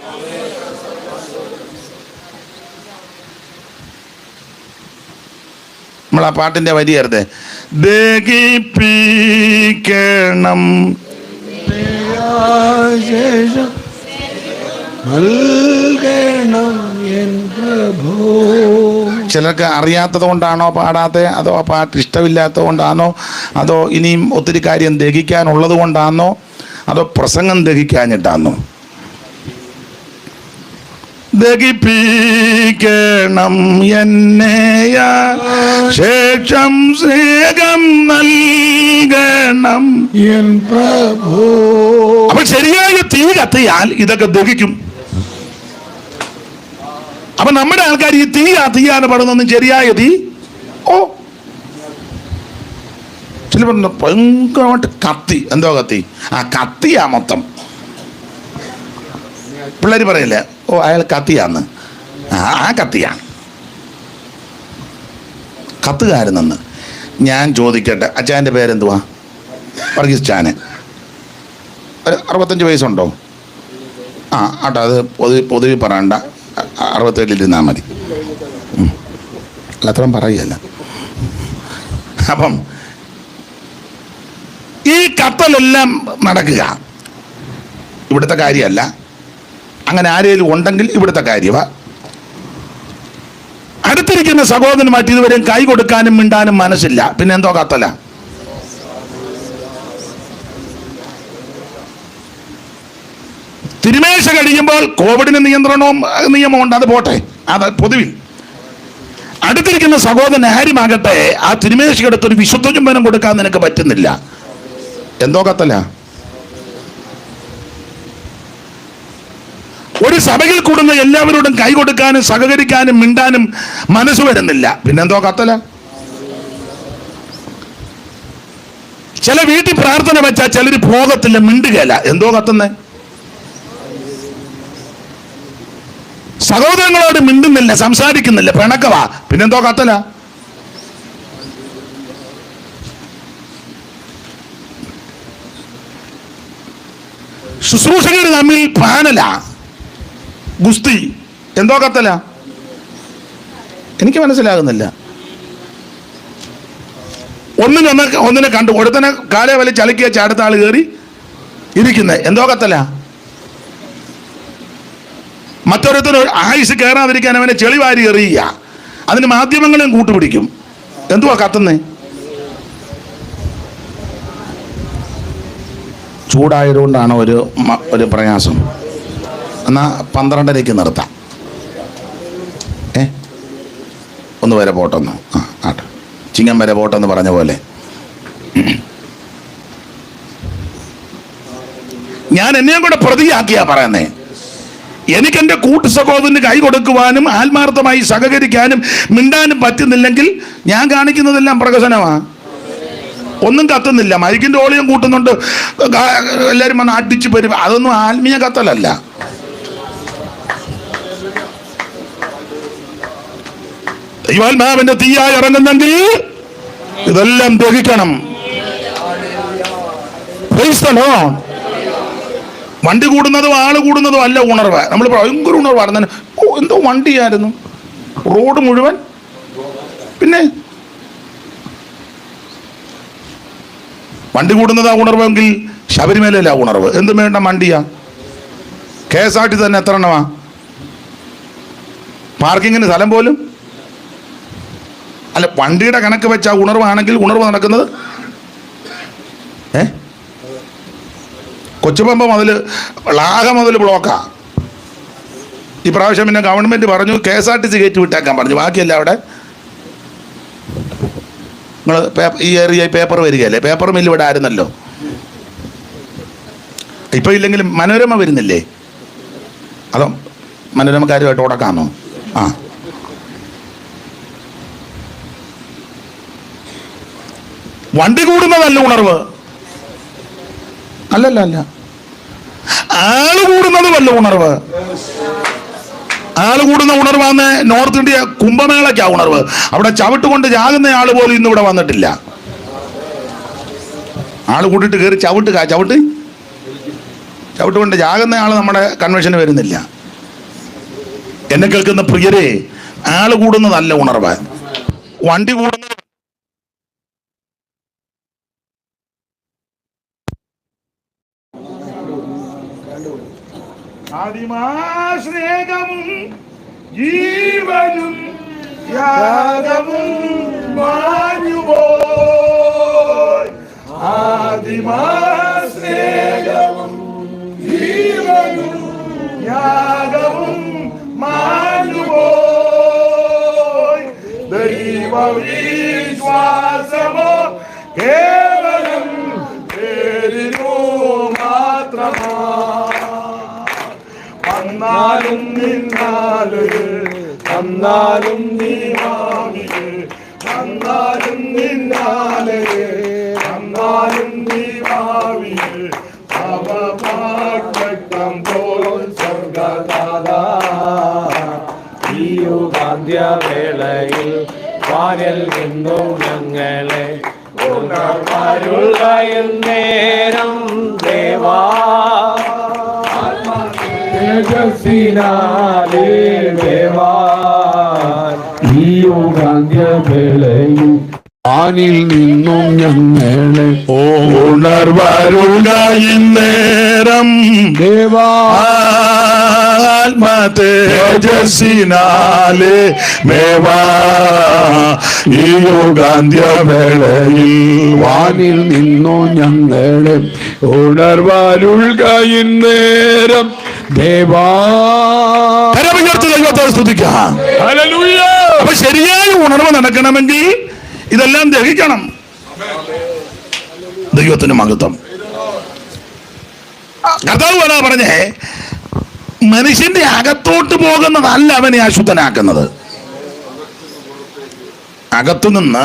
നമ്മൾ ആ പാട്ടിന്റെ വരിയരുത്, ദഹിപ്പിക്കണം ചിലർക്ക് അറിയാത്തത് കൊണ്ടാണോ പാടാത്തെ, അതോ ആ പാട്ട് ഇഷ്ടമില്ലാത്തത് കൊണ്ടാണോ, അതോ ഇനിയും ഒത്തിരി കാര്യം ദഹിക്കാനുള്ളത് കൊണ്ടാണോ, അതോ പ്രസംഗം ദഹിക്കാഞ്ഞിട്ടാണോ? ദഹിപ്പിക്കണം എന്നെയ ശേഷം സ്നേഹം നൽകണം എൻ പ്രഭു. അപ്പൊ ശരിയായ തീ കത്തിയാൽ ഇതൊക്കെ ദഹിക്കും. അപ്പൊ നമ്മുടെ ആൾക്കാർ ഈ തീയാണ് പാടുന്നൊന്നും ശരിയായ തീ ചിലപ്പോൾ ഭയങ്കരമായിട്ട് കത്തി. എന്തോ കത്തി? ആ കത്തിയാ മൊത്തം. പിള്ളേർ പറയില്ലേ, ഓ അയാൾ കത്തിയാന്ന്. ആ കത്തിയാണ് കത്തുകാരനെന്ന്. ഞാൻ ചോദിക്കട്ടെ, അച്ഛൻ്റെ പേരെന്തുവാ? വർഗീസ് ചാന്. ഒരു 65 വയസ്സുണ്ടോ? ആ ആട്ടോ, അത് പൊതുവെ പറയണ്ട, 67 മതി. അത്രയും പറയല്ല. അപ്പം ഈ കത്തലെല്ലാം നടക്കുക ഇവിടുത്തെ കാര്യമല്ല. അങ്ങനെ ആരെങ്കിലും ഉണ്ടെങ്കിൽ ഇവിടുത്തെ കാര്യമാ. അടുത്തിരിക്കുന്ന സഹോദരന്മാർക്ക് ഇതുവരെയും കൈ കൊടുക്കാനും മിണ്ടാനും മനസ്സില്ല, പിന്നെ എന്തോ കത്തല. തിരുമേശ കഴിയുമ്പോൾ കോവിഡിന് നിയമമുണ്ട്, അത് പോട്ടെ, അത് പൊതുവിൽ. അടുത്തിരിക്കുന്ന സഹോദരൻ ആരുമാകട്ടെ, ആ തിരുമേശയ്ക്കടുത്ത് ഒരു വിശുദ്ധ ചുംബനം കൊടുക്കാൻ നിനക്ക് പറ്റുന്നില്ല, എന്തോ കത്തല. ഒരു സഭയിൽ കൂടുന്ന എല്ലാവരോടും കൈ കൊടുക്കാനും സഹകരിക്കാനും മിണ്ടാനും മനസ്സ് വരുന്നില്ല, പിന്നെന്തോ കത്തല. ചില വീട്ടിൽ പ്രാർത്ഥന വെച്ചാൽ ചിലർ പോകത്തില്ല, മിണ്ടുകയല്ല, എന്തോ കത്തുന്നേ. സഹോദരങ്ങളോട് മിണ്ടുന്നില്ല, സംസാരിക്കുന്നില്ല, പിണക്കവാ, പിന്നെന്തോ കത്തല. ശുശ്രൂഷകർ തമ്മിൽ പാനല, ഗുസ്തി, എന്തോ കത്തല. എനിക്ക് മനസ്സിലാകുന്നില്ല. ഒന്നിനെ കണ്ടു ഒരുത്തനെ കാലേ വലി ചലിക്കുക, അടുത്ത ആള് കയറി ഇരിക്കുന്നത്, എന്തോ കത്തല. മറ്റൊരുത്തന് ആയുസ് കയറാതിരിക്കാൻ അവനെ ചെളിവാരി എറിയുക, അതിന് മാധ്യമങ്ങളും കൂട്ടുപിടിക്കും, എന്തുവാ കത്തുന്നേ. ചൂടായതുകൊണ്ടാണ് ഒരു പ്രയാസം. എന്നാ 12:30 നിർത്താം. ഒന്ന് വരെ പോട്ടെന്ന്. ആട്ടെ, ചിങ്ങം വരെ പോട്ടെന്ന് പറഞ്ഞ പോലെ. ഞാൻ എന്നെയും കൂടെ പ്രതിയാക്കിയാ പറയുന്നേ. എനിക്കെൻ്റെ കൂട്ടു സഹോദരന് കൈ കൊടുക്കുവാനും ആത്മാർത്ഥമായി സഹകരിക്കാനും മിണ്ടാനും പറ്റുന്നില്ലെങ്കിൽ ഞാൻ കാണിക്കുന്നതെല്ലാം പ്രകസനമാണ്. ഒന്നും കത്തുന്നില്ല, മൈക്കിൻ്റെ ഓളിയും കൂട്ടുന്നുണ്ട്, എല്ലാവരും വന്ന് അടിച്ചു വരും, അതൊന്നും ആത്മീയ കത്തലല്ല. ദൈവാത്മാവിന്റെ തീയായി ഇറങ്ങുന്നെങ്കിൽ ഇതെല്ലാം ദഹിക്കണം. വണ്ടി കൂടുന്നതും ആള് കൂടുന്നതും അല്ല ഉണർവ്. നമ്മൾ ഭയങ്കര ഉണർവായിരുന്നു. എന്തോ വണ്ടിയായിരുന്നു, റോഡ് മുഴുവൻ. പിന്നെ വണ്ടി കൂടുന്നതാ ഉണർവെങ്കിൽ ശബരിമലയിലാ ഉണർവ്. എന്തും വേണ്ട വണ്ടിയാ. KSRTC തന്നെ എത്ര എണ്ണമാ? പാർക്കിങ്ങിന് സ്ഥലം പോലും അല്ല. വണ്ടിയുടെ കണക്ക് വെച്ച ഉണർവാണെങ്കിൽ ഉണർവ് നടക്കുന്നത് കൊച്ചുപമ്പ മുതൽ ളാഹ മുതൽ ബ്ലോക്കാ. ഈ പ്രാവശ്യം പിന്നെ ഗവൺമെന്റ് പറഞ്ഞു KSRTC കയറ്റി വിട്ടേക്കാൻ പറഞ്ഞു. ബാക്കിയല്ല അവിടെ നിങ്ങൾ ഈ ഏരിയ പേപ്പർ വരികയല്ലേ, പേപ്പർ മില്ല് ഇവിടെ ആയിരുന്നല്ലോ. ഇപ്പം ഇല്ലെങ്കിലും മനോരമ വരുന്നില്ലേ? അതോ മനോരമക്കാരുമായിട്ട് ഉടക്കാന്നോ? ആ, വണ്ടി കൂടുന്നതല്ല ഉണർവ്. അല്ലല്ല, ആള് കൂടുന്നത് വല്ല ഉണർവ്. ആള് കൂടുന്ന ഉണർവാന്ന് നോർത്ത് ഇന്ത്യ കുംഭമേളയ്ക്കാ ഉണർവ്. അവിടെ ചവിട്ടുകൊണ്ട് ജാകുന്ന ആള് പോലും ഇന്ന് ഇവിടെ വന്നിട്ടില്ല. ആള് കൂട്ടിട്ട് കയറി ചവിട്ട് കൊണ്ട് ജാകുന്ന ആള് നമ്മുടെ കൺവെൻഷന് വരുന്നില്ല. എന്നെ കേൾക്കുന്ന പ്രിയരെ, ആള് കൂടുന്നതല്ല ഉണർവ്, വണ്ടി കൂടുന്ന ആദിമാശ്രേകവും ജീവനും യാഗവും മാഞ്ഞുപോയി. ആദിമാശ്രേകവും ജീവനും യാഗവും മാഞ്ഞുപോയി. ദൈവവിശ്വാസമോ കേവലം പേരിനു മാത്രമാ. വന്നാലും നിന്നാല് വന്നാലും നീ മാമില്, വന്നാലും നിന്നാല് വന്നാലും നീ മാവില്. അവപാട്ടം പോൽ സ്വർഗദാതാ. ഈ യുഗാന്ത്യവേളയിൽ വാനിൽ നിന്നും ഞങ്ങളെ ഉണർവരുള നേരം ദേവാ. തേജസ്സിനാലേ ദേവാ. ഈ യുഗാന്ത്യവേളയിൽ വാനിൽ നിന്നും ഞങ്ങളെ ഉണർവരുളയിന്നേരം ദേവാ. ആത്മതേജസ്സിനാലേ മേവാ. ഈ യുഗാന്ത്യവേളയിൽ വാനിൽ നിന്നു ഞങ്ങളെ ഉണർവാരുൾകയിന്നേരം ദേവാ. ദൈവത്തെ സ്തുതിക്കാം. ഹല്ലേലൂയ. അപ്പൊ ശരിയായ ഉണർവ് നടക്കണമെങ്കിൽ ഇതെല്ലാം ദഹിക്കണം. ദൈവത്തിന് മഹത്വം. കർത്താവ് അതാ പറഞ്ഞേ, മനുഷ്യന്റെ അകത്തോട്ട് പോകുന്നതല്ല അവനെ അശുദ്ധനാക്കുന്നത്. അകത്തുനിന്ന്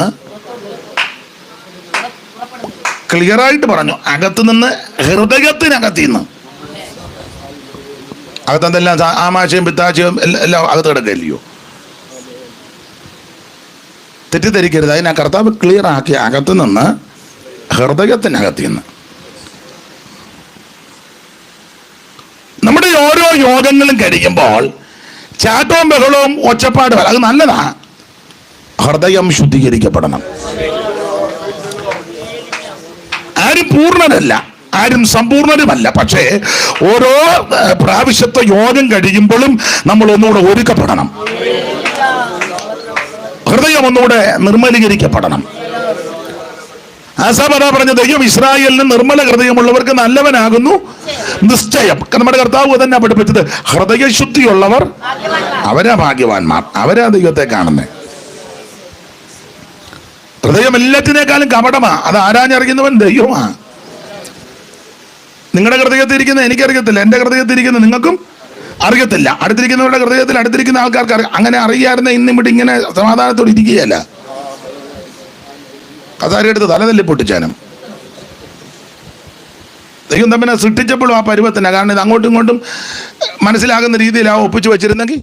ക്ലിയറായിട്ട് പറഞ്ഞു, അകത്തുനിന്ന് ഹൃദയത്തിനകത്തിന്ന്. അകത്തെന്തെല്ലാം ആമാശയും പിത്താശയും എല്ലാം അകത്ത് കിടക്കില്ലയോ? തെറ്റിദ്ധരിക്കരുത്. അതിനാ കർത്താവ് ക്ലിയർ ആക്കി, അകത്ത് നിന്ന് ഹൃദയത്തിനകത്തിന്ന്. നമ്മുടെ ഓരോ യോഗങ്ങളും കഴിയുമ്പോൾ ചാട്ടവും ബഹളവും ഒച്ചപ്പാടും അത് നല്ലതാ. ഹൃദയം ശുദ്ധീകരിക്കപ്പെടണം. ആരും പൂർണ്ണരല്ല, ആരും സമ്പൂർണ്ണരുമല്ല. പക്ഷേ ഓരോ പ്രാവശ്യത്തെ യോഗം കഴിയുമ്പോഴും നമ്മൾ ഒന്നുകൂടെ ഒരുക്കപ്പെടണം. ഹൃദയം ഒന്നുകൂടെ നിർമ്മലീകരിക്കപ്പെടണം. ആസാബാ പറഞ്ഞ ദൈവം ഇസ്രായേലിന് നിർമ്മല ഹൃദയമുള്ളവർക്ക് നല്ലവനാകുന്നു നിശ്ചയം. നമ്മുടെ കർത്താവ് തന്നെ പഠിപ്പിച്ചത്, ഹൃദയശുദ്ധിയുള്ളവർ അവരാ ഭാഗ്യവാന്മാർ, അവരാ ദൈവത്തെ കാണുന്നത്. ഹൃദയം എല്ലാത്തിനേക്കാളും കപടമാ. അത് ആരാഞ്ഞറിയുന്നവൻ ദൈവമാ. നിങ്ങളുടെ ഹൃദയത്തിൽ ഇരിക്കുന്ന എനിക്കറിയത്തില്ല, എൻ്റെ ഹൃദയത്തിൽ ഇരിക്കുന്ന നിങ്ങൾക്കും അറിയത്തില്ല. അടുത്തിരിക്കുന്നവരുടെ ഹൃദയത്തിൽ അടുത്തിരിക്കുന്ന ആൾക്കാർക്ക് അറിയാം. അങ്ങനെ അറിയാറുന്ന ഇന്നും ഇവിടെ ഇങ്ങനെ സമാധാനത്തോടെ ഇരിക്കുകയല്ല. കസാരയെടുത്ത് തലതല്ലി പൊട്ടിച്ചാനും. ദൈവം തമ്മിനെ സൃഷ്ടിച്ചപ്പോഴും ആ പരുവത്തിനാ. കാരണം ഇത് അങ്ങോട്ടും ഇങ്ങോട്ടും മനസ്സിലാകുന്ന രീതിയിൽ ആ ഒപ്പിച്ചു വെച്ചിരുന്നെങ്കിൽ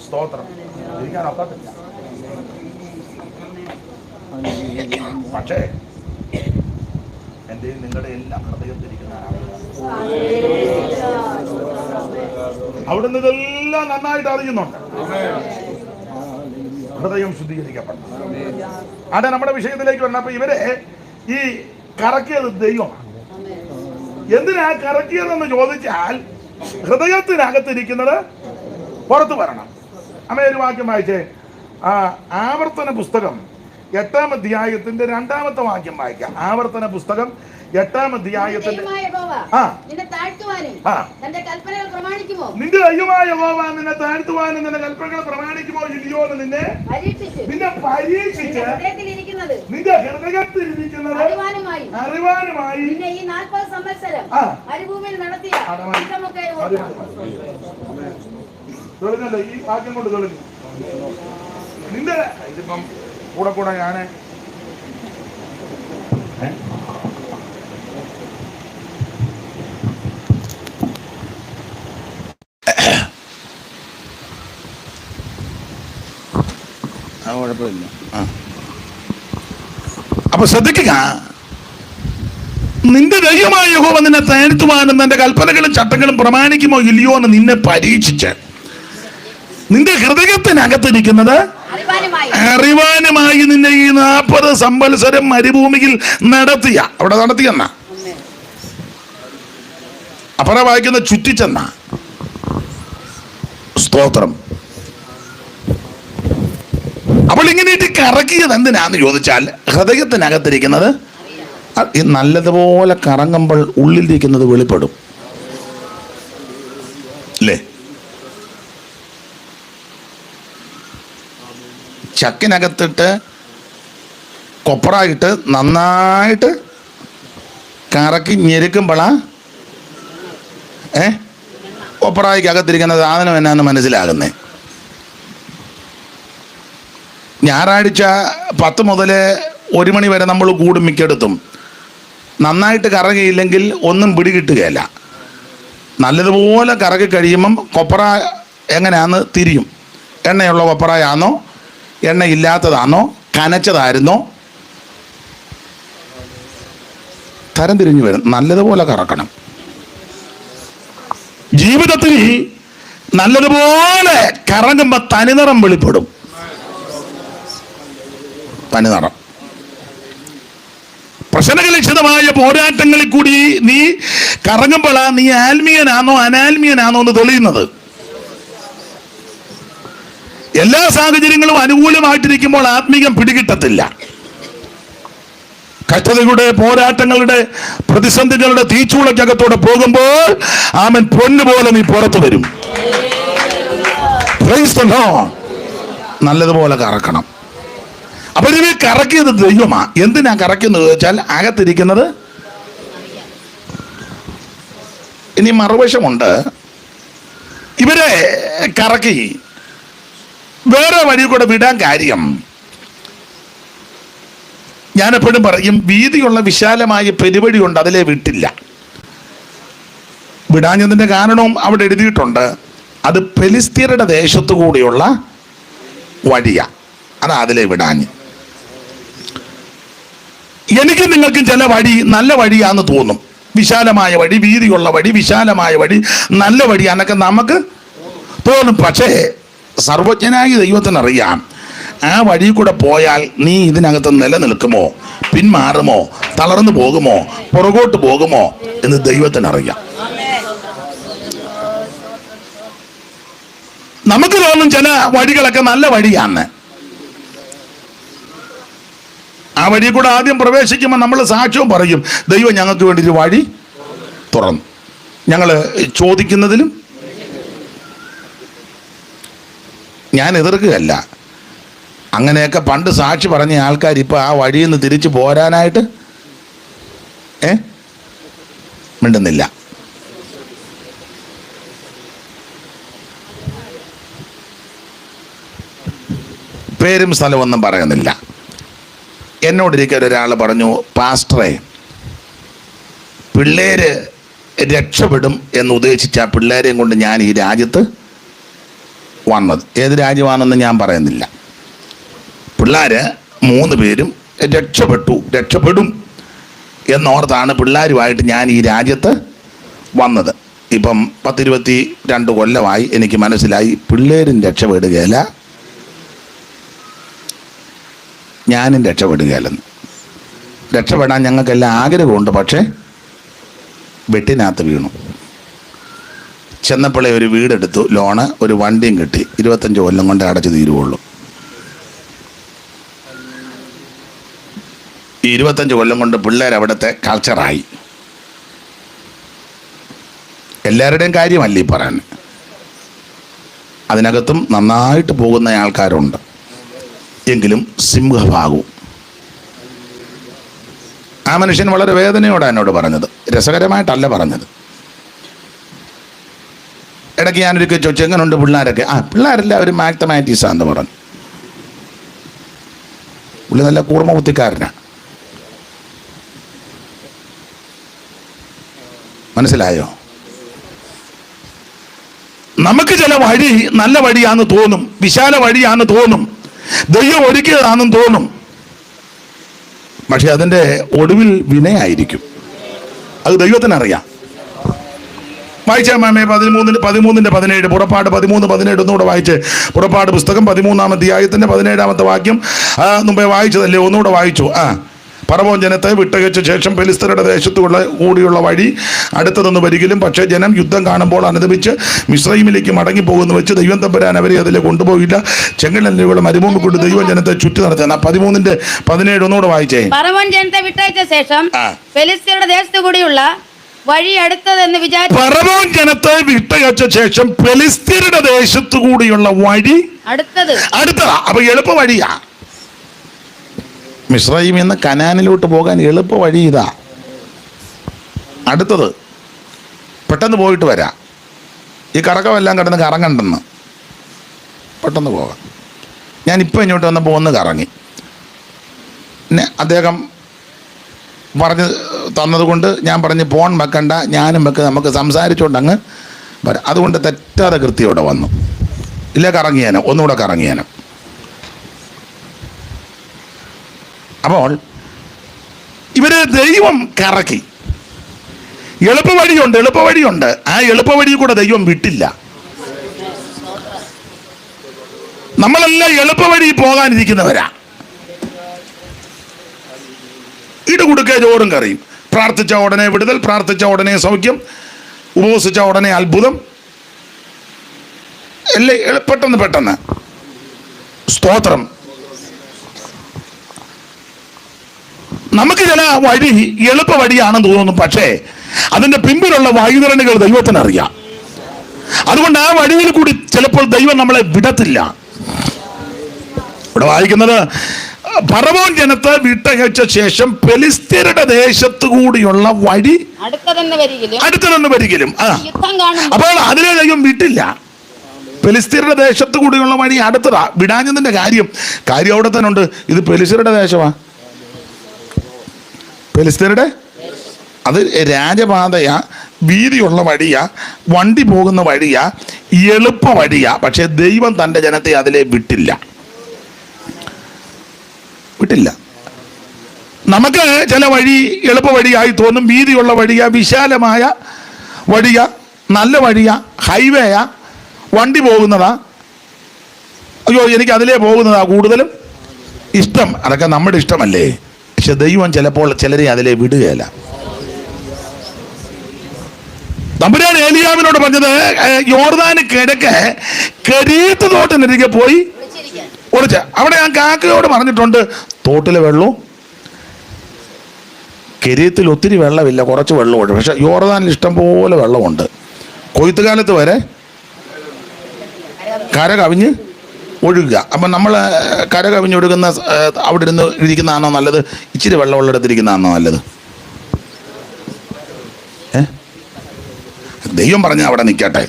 സ്തോത്രം. പക്ഷേ എന്റെയും നിങ്ങളുടെ എല്ലാം ഹൃദയത്തിരിക്കുന്ന അവിടുന്ന് ഇതെല്ലാം നന്നായിട്ട് അറിയുന്നുണ്ട്. ഹൃദയം ശുദ്ധീകരിക്കപ്പെടണം. അതെ നമ്മുടെ വിഷയത്തിലേക്ക് വരണം. അപ്പൊ ഇവരെ ഈ കറക്കിയത് ദൈവമാണ്. എന്തിനാ കറക്കിയതെന്ന് ചോദിച്ചാൽ ഹൃദയത്തിനകത്തിരിക്കുന്നത് പുറത്തു വരണം. അമ്മ ഒരു വാക്യം വായിച്ചേ. ആവർത്തന പുസ്തകം 8-ാം അധ്യായത്തിന്റെ 2-ാമത്തെ വാക്യം വായിക്കാം. ആവർത്തന പുസ്തകം 8-ാം അധ്യായത്തിന്റെ നിന്റെ ദൈവമായ യഹോവ നിന്നെ താഴ്ത്തുവാനും നിന്റെ കൽപ്പനകൾ പ്രമാണിക്കുമോ ഇല്ലയോ എന്ന് നിന്നെ പരീക്ഷിച്ച് നിന്റെ ഹൃദയത്തിലിരിക്കുന്നത് അറിവാനുമായി ഈ 40 സംവത്സരം മരുഭൂമിയിൽ നടത്തിയ തെളിഞ്ഞല്ലോ. ഈ വാക്യം കൊണ്ട് തെളിഞ്ഞു. നിന്റെ ഇതിപ്പം കൂടെ ഞാന് കുഴപ്പമില്ല. അപ്പൊ ശ്രദ്ധിക്കുക, നിന്റെ ദൈവമായ യഹോവ നിന്നെ താഴ്ത്തുവാനും നിന്റെ കൽപ്പനകളും ചട്ടങ്ങളും പ്രമാണിക്കുമോ ഇല്ലയോ എന്ന് നിന്നെ പരീക്ഷിച്ച് നിന്റെ ഹൃദയത്തിനകത്തിരിക്കുന്നത് അറിവാനുമായി നിന്നെ ഈ 40 സംവത്സരം മരുഭൂമിയിൽ നടത്തിയ, അവിടെ നടത്തിയെന്ന അപ്പറ വായിക്കുന്ന ചുറ്റിച്ചെന്ന. സ്തോത്രം. അപ്പോൾ ഇങ്ങനെയിട്ട് കറക്കിയത് എന്തിനാന്ന് ചോദിച്ചാൽ ഹൃദയത്തിനകത്തിരിക്കുന്നത് നല്ലതുപോലെ കറങ്ങുമ്പോൾ ഉള്ളിലിരിക്കുന്നത് വെളിപ്പെടും അല്ലേ? ചക്കിനകത്തിട്ട് കൊപ്പറായിട്ട് നന്നായിട്ട് കറക്കി ഞെരുക്കുമ്പോഴാ കൊപ്പറായിക്കകത്തിരിക്കുന്ന സാധനം എന്നാന്ന് മനസ്സിലാകുന്നേ. ഞായറാഴ്ച 10 മുതൽ 1 മണി വരെ നമ്മൾ കൂടും മിക്കടുത്തും. നന്നായിട്ട് കറങ്ങിയില്ലെങ്കിൽ ഒന്നും പിടികിട്ടുകയല്ല. നല്ലതുപോലെ കറക്കി കഴിയുമ്പം കൊപ്പറ എങ്ങനെയാന്ന് തിരിയും. എണ്ണയുള്ള കൊപ്പറയാണോ, എണ്ണയില്ലാത്തതാണോ, കനച്ചതായിരുന്നോ, തരം തിരിഞ്ഞു വരും. നല്ലതുപോലെ കറക്കണം. ജീവിതത്തിൽ നല്ലതുപോലെ കറങ്ങുമ്പോൾ തനിനിറം വെളിപ്പെടും. തനിനിറം. പ്രശ്നകലുഷിതമായ പോരാട്ടങ്ങളിൽ കൂടി നീ കറങ്ങുമ്പോഴാ നീ ആത്മീയനാണോ അനാത്മീയനാണോ എന്ന് തെളിയുന്നത്. എല്ലാ സാഹചര്യങ്ങളും അനുകൂലമായിട്ടിരിക്കുമ്പോൾ ആത്മീയം പിടികിട്ടത്തില്ല. കഷ്ടതയുടെ, പോരാട്ടങ്ങളുടെ, പ്രതിസന്ധികളുടെ തീച്ചൂളക്കകത്തോടെ പോകുമ്പോൾ ആമൻ പൊന്നുപോലെ നീ പുറത്തു വരും. നല്ലതുപോലെ കറക്കണം. അപ്പൊ ഇവ കറക്കിയത് ദൈവമാ. എന്തിനാ കറക്കുന്നത് ചോദിച്ചാൽ അകത്തിരിക്കുന്നത്. ഇനി മറുവശമുണ്ട്. ഇവരെ കറക്കി വേറെ വഴി കൂടെ വിടാൻ കാര്യം, ഞാനെപ്പോഴും പറയും, വീതിയുള്ള വിശാലമായ പെരുവഴിയുണ്ട്, അതിലെ വിട്ടില്ല. വിടാഞ്ഞതിൻ്റെ കാരണവും അവിടെ എഴുതിയിട്ടുണ്ട്. അത് ഫെലിസ്ത്യരുടെ ദേശത്തു കൂടിയുള്ള വഴിയാ, അതാ അതിലെ വിടാഞ്ഞ്. എനിക്കും നിങ്ങൾക്കും ചില വഴി നല്ല വഴിയാന്ന് തോന്നും. വിശാലമായ വഴി, വീതിയുള്ള വഴി, വിശാലമായ വഴി, നല്ല വഴിയാന്നൊക്കെ നമുക്ക് തോന്നും. പക്ഷേ സർവജ്ഞനായ ദൈവത്തിനറിയാം ആ വഴി കൂടെ പോയാൽ നീ ഇതിനകത്ത് നിലനിൽക്കുമോ, പിന്മാറുമോ, തളർന്നു പോകുമോ, പുറകോട്ട് പോകുമോ എന്ന് ദൈവത്തിനറിയാം. നമുക്ക് തോന്നും ചില വഴികളൊക്കെ നല്ല വഴിയാന്ന്. ആ വഴി കൂടെ ആദ്യം പ്രവേശിക്കുമ്പോൾ നമ്മൾ സാക്ഷ്യവും പറയും, ദൈവം ഞങ്ങൾക്ക് വേണ്ടി ഒരു വഴി തുറന്നു. ഞങ്ങൾ ചോദിക്കുന്നതിലും ഞാൻ എതിർക്കുകയല്ല. അങ്ങനെയൊക്കെ പണ്ട് സാക്ഷി പറഞ്ഞ ആൾക്കാർ ഇപ്പം ആ വഴിയിൽ നിന്ന് തിരിച്ചു പോരാനായിട്ട് മിണ്ടുന്നില്ല. പേരും സ്ഥലമൊന്നും പറയുന്നില്ല. എന്നോടൊരിക്കൽ ഒരാൾ പറഞ്ഞു, പാസ്റ്ററെ, പിള്ളേര് രക്ഷപ്പെടും എന്ന് ഉദ്ദേശിച്ച പിള്ളേരെയും കൊണ്ട് ഞാൻ ഈ രാജ്യത്ത് വന്നത്. ഏത് രാജ്യമാണെന്ന് ഞാൻ പറയുന്നില്ല. പിള്ളേര് 3 പേരും രക്ഷപ്പെടും എന്നോർത്താണ് പിള്ളേരുമായിട്ട് ഞാൻ ഈ രാജ്യത്ത് വന്നത്. ഇപ്പം 10-22 കൊല്ലമായി എനിക്ക് മനസ്സിലായി പിള്ളേരും രക്ഷപ്പെടുകയില്ല, ഞാനും രക്ഷപ്പെടുകയില്ലെന്ന്. രക്ഷപ്പെടാൻ ഞങ്ങൾക്കെല്ലാം ആഗ്രഹമുണ്ട്, പക്ഷേ വെട്ടിനകത്ത് വീണു. ചെന്നപ്പോഴേ ഒരു വീടെടുത്തു, ലോണ്, ഒരു വണ്ടിയും കിട്ടി. 25 കൊല്ലം കൊണ്ട് അടച്ചു തീരുവുള്ളൂ. ഈ 25 കൊല്ലം കൊണ്ട് പിള്ളേരവിടുത്തെ കൾച്ചറായി. എല്ലാവരുടെയും കാര്യമല്ല ഈ പറയാൻ. അതിനകത്തും നന്നായിട്ട് പോകുന്ന ആൾക്കാരുണ്ട്, എങ്കിലും സിംഹഭാഗവും. ആ മനുഷ്യൻ വളരെ വേദനയോടെ എന്നോട് പറഞ്ഞത്, രസകരമായിട്ടല്ല പറഞ്ഞത്. ഇടയ്ക്ക് ഞാനൊരിക്കൽ ചോദിച്ചു, എങ്ങനെയുണ്ട് പിള്ളേരൊക്കെ? പിള്ളേരെല്ലാവരും മാത്തമാറ്റിക്സാന്ന് പറഞ്ഞു. പുള്ളി നല്ല കൂർമ്മ ബുദ്ധിക്കാരനാണ്. മനസ്സിലായോ? നമുക്ക് ചില വഴി നല്ല വഴിയാന്ന് തോന്നും, വിശാല വഴിയാന്ന് തോന്നും. ദൈവം ഒരുക്കിയതാണെന്ന് തോന്നും, പക്ഷെ അതിൻ്റെ ഒടുവിൽ വിനയായിരിക്കും. അത് ദൈവത്തിനറിയാം. വായിച്ചാൽ മാമേ 13:17 പുറപ്പാട് 13:17 ഒന്നുകൂടെ വായിച്ച്. പുറപ്പാട് പുസ്തകം 13-ാം അധ്യായത്തിന്റെ 17-ാമത്തെ വാക്യം മുമ്പേ വായിച്ചതല്ലേ, ഒന്നുകൂടെ വായിച്ചു. ഫറവോൻ ജനത്തെ വിട്ടയച്ച ശേഷം ഫെലിസ്ത്യരുടെ ദേശത്തുള്ള കൂടിയുള്ള വഴി അടുത്തതൊന്നും വരികിലും, പക്ഷേ ജനം യുദ്ധം കാണുമ്പോൾ അനുദപിച്ച് മിസ്രയീമിലേക്ക് മടങ്ങി പോകുന്നു വെച്ച് ദൈവം തമ്പുരാൻ അവരെ അതിലെ കൊണ്ടുപോയില്ല. ചെങ്കടലിലൂടെ മരുഭൂമി കൊണ്ട് ദൈവം ജനത്തെ ചുറ്റി നടത്തി. 13:17 ഒന്നുകൂടെ വായിച്ചേ. ഫറവോൻ ജനത്തെ വിട്ടയച്ച ശേഷം ഫെലിസ്ത്യരുടെ ദേശത്തു കൂടിയുള്ള വഴി അടുത്തതെന്ന് വിചാരിച്ചു. ഫറവോൻ ജനത്തെ വിട്ടയച്ച ശേഷം ഫെലിസ്ത്യരുടെ ദേശത്തു കൂടിയുള്ള വഴി അടുത്തതാ. അപ്പൊ എളുപ്പ വഴിയാ. മിസ്രയീമിൽ നിന്ന് കനാനിലോട്ട് പോകാൻ എളുപ്പ വഴി ഇതാ. അടുത്തത് പെട്ടെന്ന് പോയിട്ട് വരാം. ഈ കറക്കമെല്ലാം കിടന്ന് കറങ്ങണ്ടെന്ന്, പെട്ടെന്ന് പോകാം. ഞാനിപ്പോൾ ഇങ്ങോട്ട് വന്നപ്പോൾ ഒന്ന് കറങ്ങി. പിന്നെ അദ്ദേഹം പറഞ്ഞ് തന്നതുകൊണ്ട് ഞാൻ പറഞ്ഞ് ഫോൺ വെക്കണ്ട, ഞാനും നമുക്ക് സംസാരിച്ചുകൊണ്ട് അങ്ങ് വരാം. അതുകൊണ്ട് തെറ്റാതെ കൃത്യയോടെ വന്നു. ഇല്ല കറങ്ങിയാനോ, ഒന്നുകൂടെ കറങ്ങിയാനോ. അപ്പോൾ ഇവര് ദൈവം കറക്കി. എളുപ്പവഴിയുണ്ട്. ആ എളുപ്പവഴി കൂടെ ദൈവം വിട്ടില്ല. നമ്മളെല്ലാം എളുപ്പവഴി പോകാനിരിക്കുന്നവരാ. ഇടുകുടുക്കെ ചോറും കറിയും. പ്രാർത്ഥിച്ച ഉടനെ വിടുതൽ, പ്രാർത്ഥിച്ച ഉടനെ സൗഖ്യം, ഉപവസിച്ച ഉടനെ അത്ഭുതം, എല്ലാം പെട്ടെന്ന്. സ്തോത്രം. നമുക്ക് ചില വഴി എളുപ്പ വഴിയാണെന്ന് തോന്നുന്നു, പക്ഷേ അതിന്റെ പിമ്പിലുള്ള വഴിതിരണികൾ ദൈവത്തിനറിയാം. അതുകൊണ്ട് ആ വഴിയിൽ കൂടി ചിലപ്പോൾ ദൈവം നമ്മളെ വിടത്തില്ല. ഇവിടെ വായിക്കുന്നത് ഫറവോൻ ജനത്തെ വിട്ടയച്ച ശേഷം ഫെലിസ്ത്യരുടെ ദേശത്തു കൂടിയുള്ള വഴി അടുത്തതെന്ന് വരികിലും. അപ്പോൾ അതിനെ ദൈവം വിട്ടില്ല. ഫെലിസ്ത്യരുടെ ദേശത്തു കൂടിയുള്ള വഴി അടുത്തതാ. വിടാഞ്ഞതിന്റെ കാര്യം അവിടെ തന്നെ ഉണ്ട്. ഇത് ഫെലിസ്ത്യരുടെ ദേശമാ. ഫെലിസ്ത്യരുടെ അത് രാജപാതയാ, വീതിയുള്ള വഴിയാ, വണ്ടി പോകുന്ന വഴിയാ, എളുപ്പ വഴിയാ. പക്ഷെ ദൈവം തൻ്റെ ജനത്തെ അതിലെ വിട്ടില്ല. നമുക്ക് ചില വഴി എളുപ്പ വഴിയായി തോന്നും. വീതിയുള്ള വഴിയാ, വിശാലമായ വഴിയാ, നല്ല വഴിയാ, ഹൈവേയാ, വണ്ടി പോകുന്നതാ. അയ്യോ എനിക്ക് അതിലേ പോകുന്നതാ കൂടുതലും ഇഷ്ടം. അതൊക്കെ നമ്മുടെ ഇഷ്ടമല്ലേ. പക്ഷെ ദൈവം ചിലപ്പോൾ ചിലരെ അതിലെ വിടുകയില്ല. തമ്പുരാൻ ഏലിയാവിനോട് പറഞ്ഞത് യോർദാന് കിഴക്ക് കരീത്ത് തോട്ടിനരികെ പോയി ഒളിച്ച്. അവിടെ ഞാൻ കാക്കയോട് പറഞ്ഞിട്ടുണ്ട്, തോട്ടിലെ വെള്ളവും കെരീത്തിൽ ഒത്തിരി വെള്ളമില്ല, കുറച്ച് വെള്ളമുണ്ട്. പക്ഷെ യോർദാനിൽ ഇഷ്ടം പോലെ വെള്ളമുണ്ട്. കൊയ്ത്തുകാലത്ത് വരെ കര കവിഞ്ഞ് ഒഴുകുക. അപ്പം നമ്മൾ കര കവിഞ്ഞൊഴുകുന്ന അവിടെ ഇരുന്ന് ഇരിക്കുന്നതാണോ നല്ലത്, ഇച്ചിരി വെള്ളമുള്ളിടത്തിരിക്കുന്നതാണോ നല്ലത്? ദൈവം പറഞ്ഞ അവിടെ നിൽക്കട്ടെ.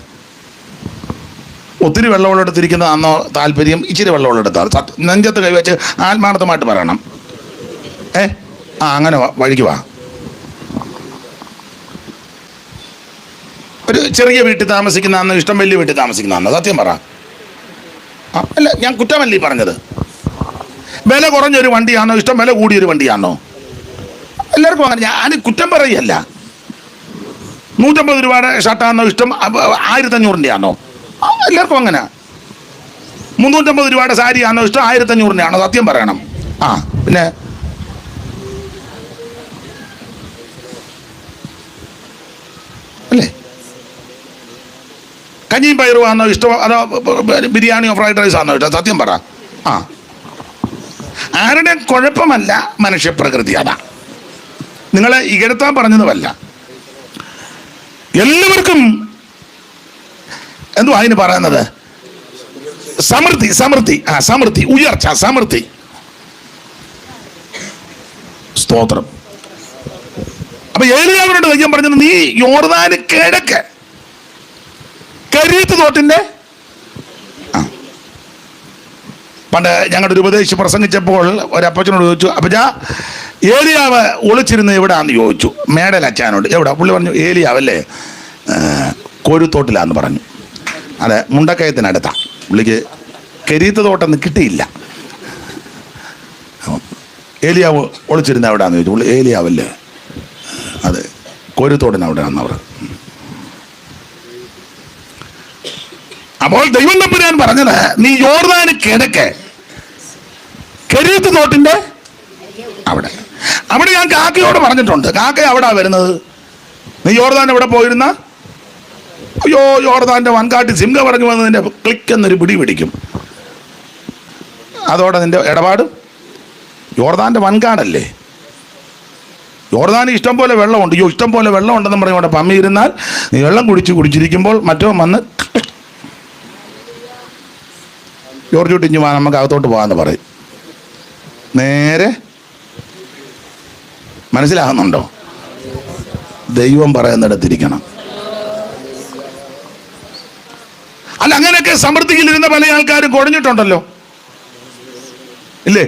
ഒത്തിരി വെള്ളമുള്ളിടത്തിരിക്കുന്നതാണോ താല്പര്യം, ഇച്ചിരി വെള്ളമുള്ളിടത്താണ്? നെഞ്ചത്ത് കൈവച്ച് ആത്മാർത്ഥമായിട്ട് പറയണം. അങ്ങനെ വഴിക്ക് വാ. ഒരു ചെറിയ വീട്ടിൽ താമസിക്കുന്നതാണോ ഇഷ്ടം വലിയ വീട്ടിൽ താമസിക്കുന്നതാണോ? സത്യം പറ. അല്ല, ഞാൻ കുറ്റമല്ലേ പറഞ്ഞത്. വില കുറഞ്ഞൊരു വണ്ടിയാണോ ഇഷ്ടം, വില കൂടിയൊരു വണ്ടിയാണോ? എല്ലാവർക്കും അങ്ങനെ. ഞാൻ കുറ്റം പറയല്ല. 150 രൂപയുടെ ഷർട്ടാണോ ഇഷ്ടം, 1500-ൻ്റെ ആണോ? എല്ലാവർക്കും അങ്ങനെ. 350 രൂപയുടെ സാരിയാണോ ഇഷ്ടം, 1500-ൻ്റെ ആണോ? സത്യം പറയണം. പിന്നെ അല്ലേ, കഞ്ഞിയും പയറുവാണോ ഇഷ്ടം, അതോ ബിരിയാണിയോ ഫ്രൈഡ് റൈസ് ആണോ ഇഷ്ടം? സത്യം പറ. ആരുടെ കുഴപ്പമല്ല, മനുഷ്യപ്രകൃതി അതാ. നിങ്ങളെ ഇകഴ്ത്താൻ പറഞ്ഞതുമല്ല. എല്ലാവർക്കും എന്തുവാ അതിന് പറയുന്നത്? സമൃദ്ധി, ഉയർച്ച, സമൃദ്ധി. സ്തോത്രം. അപ്പൊ ഏലിയാവിനോട് ദൈവം പറഞ്ഞത്, നീ യോർദാന് കിഴക്ക് കരീത്ത് തോട്ടിന്റെ. പണ്ട് ഞങ്ങളുടെ ഒരു ഉപദേശി പ്രസംഗിച്ചപ്പോൾ ഒരപ്പച്ചനോട് ചോദിച്ചു, അപ്പച്ചാ ഏലിയാവ് ഒളിച്ചിരുന്ന് എവിടാന്ന് ചോദിച്ചു. മേടൽ അച്ഛനോട്. എവിടെ? പുള്ളി പറഞ്ഞു, ഏലിയാവല്ലേ കോഴിത്തോട്ടിലാന്ന് പറഞ്ഞു. അതെ, മുണ്ടക്കയത്തിനടുത്താ. പുള്ളിക്ക് കരീത്ത് തോട്ടൊന്നും കിട്ടിയില്ല. ഏലിയാവ് ഒളിച്ചിരുന്ന എവിടെയാന്ന് ചോദിച്ചു. ഏലിയാവല്ലേ? അതെ, കോരുത്തോടിന് അവിടെയാണെന്ന് അവർ. അപ്പോൾ ദൈവം തമ്പുരാൻ പറഞ്ഞത്, നീ യോർദാന് കിഴക്ക് കെരീത്ത് തോട്ടിന്റെ അവിടെ. അവിടെ ഞാൻ കാക്കയോട് പറഞ്ഞിട്ടുണ്ട്, കാക്ക അവിടെ വരുന്നത്. നീ യോർദാൻ എവിടെ പോയിരുന്ന? അയ്യോ, യോർദാന്റെ വൻകാട്ടി സിംഹം ഇറങ്ങി വന്ന് നിന്റെ ക്ലിക്ക് എന്നൊരു പിടി പിടിക്കും. അതോടെ നിന്റെ ഇടപാട്. യോർദാന്റെ വൻകാടല്ലേ, യോർദാന് ഇഷ്ടം പോലെ വെള്ളമുണ്ട്. അയ്യോ, ഇഷ്ടം പോലെ വെള്ളം ഉണ്ടെന്ന് പറയും അവിടെ പമ്മിയിരുന്നാൽ, നീ വെള്ളം കുടിച്ചിരിക്കുമ്പോൾ മറ്റോ വന്ന് ജോർജ് കുട്ടിഞ്ഞു വാ, നമുക്ക് അകത്തോട്ട് പോകാമെന്ന് പറയും. നേരെ മനസ്സിലാകുന്നുണ്ടോ? ദൈവം പറയുന്നിടത്തിരിക്കണം. അല്ല, അങ്ങനെയൊക്കെ സമൃദ്ധിയിലിരുന്ന പല ആൾക്കാരും കുഴഞ്ഞിട്ടുണ്ടല്ലോ, ഇല്ലേ?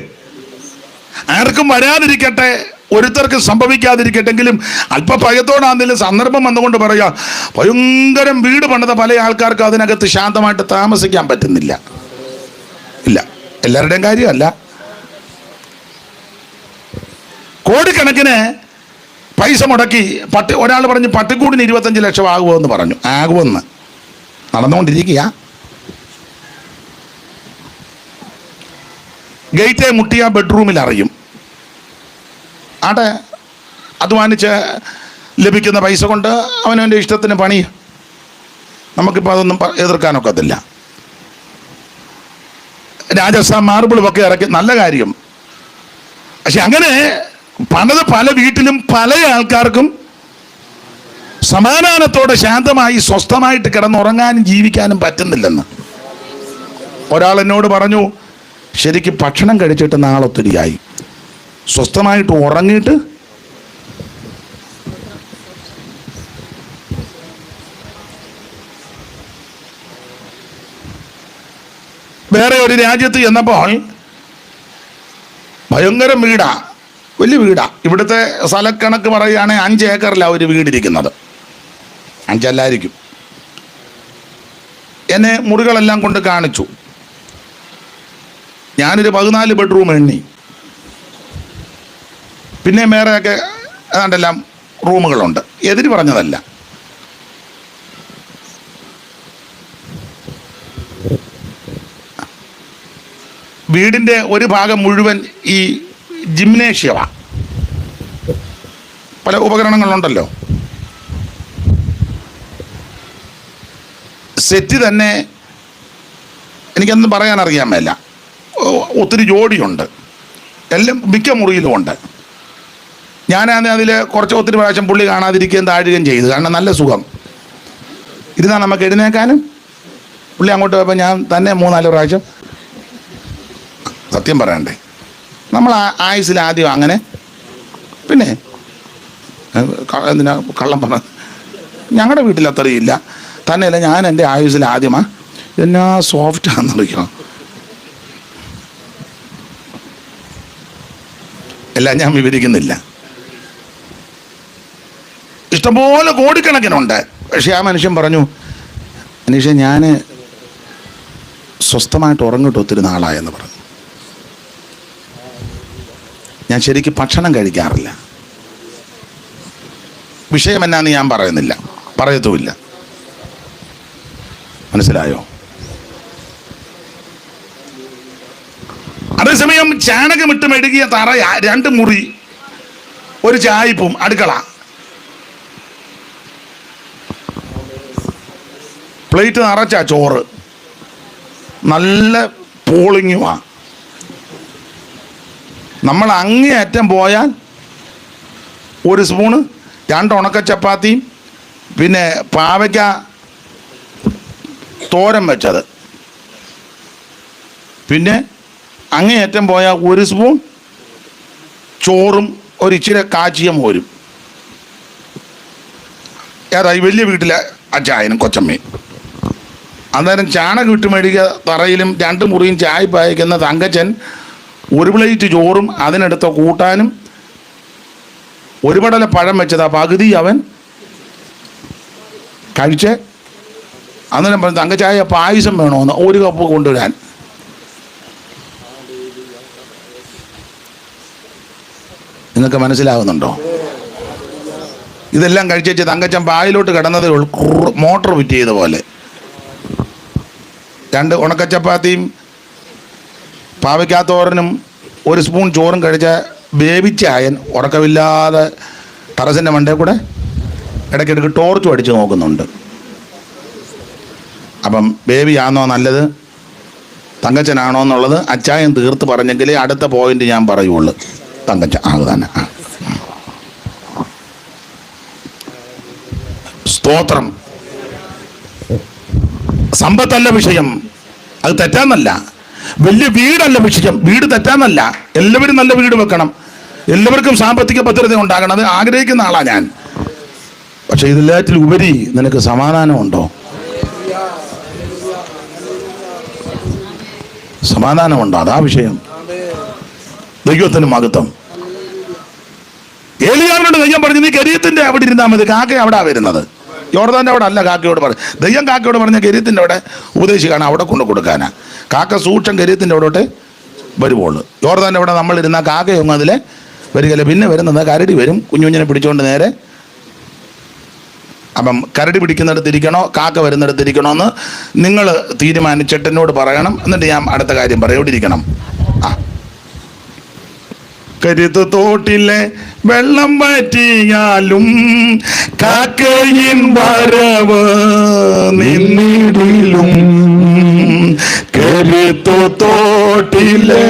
ആർക്കും വരാതിരിക്കട്ടെ, ഒരുത്തർക്ക് സംഭവിക്കാതിരിക്കട്ടെങ്കിലും അല്പ ഭയത്തോടാണെങ്കിലും സന്ദർഭം വന്നുകൊണ്ട് പറയാം, ഭയങ്കരം വീട് പണിത പല ആൾക്കാർക്ക് അതിനകത്ത് ശാന്തമായിട്ട് താമസിക്കാൻ പറ്റുന്നില്ല. ഇല്ല, എല്ലാവരുടെയും കാര്യമല്ല. കോടിക്കണക്കിന് പൈസ മുടക്കി ഒരാൾ പറഞ്ഞ് പട്ടിക്കൂടിന് 25 ലക്ഷം ആകുമെന്ന് പറഞ്ഞു. ആകുമെന്ന് നടന്നുകൊണ്ടിരിക്കുക. ഗേറ്റ് മുട്ടിയ ബെഡ്റൂമിൽ അറിയും. ആട്ടെ, അധ്വാനിച്ച് ലഭിക്കുന്ന പൈസ കൊണ്ട് അവനവൻ്റെ ഇഷ്ടത്തിന് പണി. നമുക്കിപ്പോൾ അതൊന്നും എതിർക്കാനൊക്കത്തില്ല. രാജസ്ഥാൻ മാർബിളുമൊക്കെ ഇറക്കി, നല്ല കാര്യം. പക്ഷെ അങ്ങനെ പണിത് പല വീട്ടിലും പല ആൾക്കാർക്കും സമാധാനത്തോടെ ശാന്തമായി സ്വസ്ഥമായിട്ട് കിടന്നുറങ്ങാനും ജീവിക്കാനും പറ്റുന്നില്ലെന്ന്. ഒരാൾ എന്നോട് പറഞ്ഞു, ശരിക്കും ഭക്ഷണം കഴിച്ചിട്ട് നാളൊത്തിരിയായി, സ്വസ്ഥമായിട്ട് ഉറങ്ങിയിട്ട് വേറെ ഒരു രാജ്യത്ത് ചെന്നപ്പോൾ ഭയങ്കര വീടാ, വലിയ വീടാ. ഇവിടുത്തെ സ്ഥലക്കണക്ക് പറയുകയാണെങ്കിൽ 5 ഏക്കറിലാണ് ഒരു വീടിരിക്കുന്നത്. 5 അല്ലായിരിക്കും. എന്നെ മുറികളെല്ലാം കൊണ്ട് കാണിച്ചു. ഞാനൊരു 14 ബെഡ്റൂം എണ്ണി. പിന്നെ വേറെയൊക്കെ ഏതാണ്ടെല്ലാം റൂമുകളുണ്ട്. എതിര് പറഞ്ഞതല്ല. വീടിൻ്റെ ഒരു ഭാഗം മുഴുവൻ ഈ ജിംനേഷ്യമാണ്. പല ഉപകരണങ്ങളുണ്ടല്ലോ. സെറ്റ് തന്നെ എനിക്കൊന്നും പറയാൻ അറിയാൻ മേല. ഒത്തിരി ജോഡിയുണ്ട്. എല്ലാം മിക്ക മുറിയിലും ഉണ്ട്. ഞാനാണ് അതിൽ ഒത്തിരി പ്രാവശ്യം പുള്ളി കാണാതിരിക്കുകയും താഴുകയും ചെയ്തു. കാരണം നല്ല സുഖം ഇരുന്നാൽ നമുക്ക് എഴുന്നേക്കാനും. പുള്ളി അങ്ങോട്ട് പോയപ്പോൾ ഞാൻ തന്നെ 3-4 പ്രാവശ്യം. സത്യം പറയണ്ടേ, നമ്മൾ ആയുസിൽ ആദ്യം അങ്ങനെ. പിന്നെ എന്തിനാ കള്ളം പറഞ്ഞത്? ഞങ്ങളുടെ വീട്ടിൽ അത്രയില്ല. തന്നെയല്ല, ഞാൻ എൻ്റെ ആയുസിൽ ആദ്യമാ. എന്നാ സോഫ്റ്റാണെന്നറിയാം. എല്ലാം ഞാൻ വിവരിക്കുന്നില്ല. ഇഷ്ടംപോലെ കോടിക്കണക്കിനുണ്ട്. പക്ഷെ ആ മനുഷ്യൻ പറഞ്ഞു, മനീഷ, ഞാൻ സ്വസ്ഥമായിട്ട് ഉറങ്ങിട്ട് ഒത്തിരി നാളായെന്ന് പറഞ്ഞു. ഞാൻ ശരിക്കും ഭക്ഷണം കഴിക്കാറില്ല. വിഷയം എന്നാന്ന് ഞാൻ പറയുന്നില്ല, പറയത്തുമില്ല. മനസ്സിലായോ? അതേസമയം ചാണകമിട്ട് മെഴുകിയ തറ, 2 മുറി, ഒരു ചായപ്പും, അടുക്കള, പ്ലേറ്റ് നിറച്ച ചോറ്, നല്ല പോളിങ്ങുമാ. നമ്മൾ അങ്ങേയറ്റം പോയാൽ 1 സ്പൂണ്, 2 ഉണക്ക ചപ്പാത്തിയും, പിന്നെ പാവയ്ക്ക തോരൻ വെച്ചത്, പിന്നെ അങ്ങേയറ്റം പോയാൽ 1 സ്പൂൺ ചോറും ഇച്ചിരി കാച്ചിയ മോരും. ഏതാ ഈ വലിയ വീട്ടിലെ അച്ചായനും കൊച്ചമ്മയും. അന്നേരം ചാണകം ഇട്ട് മേടിക്കുക തറയിലും 2 മുറിയും ചായ പായിക്കുന്ന തങ്കച്ചൻ 1 പ്ലേറ്റ് ചോറും അതിനടുത്ത കൂട്ടാനും 1 പടല പഴം വെച്ചതാ പകുതി അവൻ കഴിച്ച്. അന്നേരം പറഞ്ഞു, തങ്കച്ചായ പായസം വേണമെന്ന് 1 കപ്പ് കൊണ്ടുവരാൻ. നിങ്ങൾക്ക് മനസ്സിലാവുന്നുണ്ടോ? ഇതെല്ലാം കഴിച്ചേച്ച് തങ്കച്ചൻ പായിലോട്ട് കിടന്നതേ ഉള്ളൂ, മോട്ടർ ഫിറ്റ് ചെയ്ത പോലെ. 2 ഉണക്കച്ചപ്പാത്തിയും പാവയ്ക്കാത്തോരനും 1 സ്പൂൺ ചോറും കഴിച്ച ബേബിച്ചായൻ ഉറക്കമില്ലാതെ ടെറസിൻ്റെ മണ്ടേ കൂടെ ഇടയ്ക്കിടയ്ക്ക് ടോർച്ചും അടിച്ച് നോക്കുന്നുണ്ട്. അപ്പം ബേബിയാണോ നല്ലത്, തങ്കച്ചനാണോ എന്നുള്ളത് അച്ചായൻ തീർത്ത് പറഞ്ഞെങ്കിലേ അടുത്ത പോയിന്റ് ഞാൻ പറയുള്ളൂ. തങ്കച്ചൻ അത് തന്നെ. സ്തോത്രം. സമ്പത്തല്ല വിഷയം, അത് തെറ്റാന്നല്ല. വലിയ വീടല്ല വിഷയം, വീട് തെറ്റാന്നല്ല. എല്ലാവരും നല്ല വീട് വെക്കണം, എല്ലാവർക്കും സാമ്പത്തിക ഭദ്രത ഉണ്ടാകണം, അത് ആഗ്രഹിക്കുന്ന ആളാ ഞാൻ. പക്ഷെ ഇതിലെല്ലാറ്റിൽ ഉപരി നിനക്ക് സമാധാനമുണ്ടോ? സമാധാനമുണ്ടോ? അതാ വിഷയം. ദൈവത്തിന് മഹത്വം. ഏലിയാവിനോട് ദൈവം പറഞ്ഞു, നീ കെരീത്തിന്റെ അവിടെ ഇരുന്നാൽ മതി, കാക്ക അവിടെ വരുന്നത്. യോർദാന്റെ അവിടെ അല്ല കാക്കയോട് പറഞ്ഞു. ദൈവം കാക്കയോട് പറഞ്ഞ കെരീത്തിന്റെ അവിടെ ഉപദേശിക്കാണ്, അവിടെ കൊണ്ട് കൊടുക്കാനാ. കാക്ക സൂക്ഷം കെരീത്തിന്റെ അവിടോട്ട് വരുവുള്ളൂ. യോർദാന്റെ അവിടെ നമ്മളിരുന്നാൽ കാക്കയൊന്നും അതിലെ വരികയില്ല. പിന്നെ വരുന്നത് കരടി വരും, കുഞ്ഞുഞ്ഞിനെ പിടിച്ചുകൊണ്ട് നേരെ. അപ്പം കരടി പിടിക്കുന്നിടത്തിരിക്കണോ കാക്ക വരുന്നിടത്തിരിക്കണോ എന്ന് നിങ്ങൾ തീരുമാനിച്ചിട്ട് എന്നോട് പറയണം. എന്നിട്ട് ഞാൻ അടുത്ത കാര്യം പറയാം. ഇവിടെ ഇരിക്കണം. കരുത്ത് തോട്ടിലെ വെള്ളം പറ്റിയാലും കാക്കയിൻ വരവ് നിന്നിടിലും. കരുത്ത് തോട്ടിലെ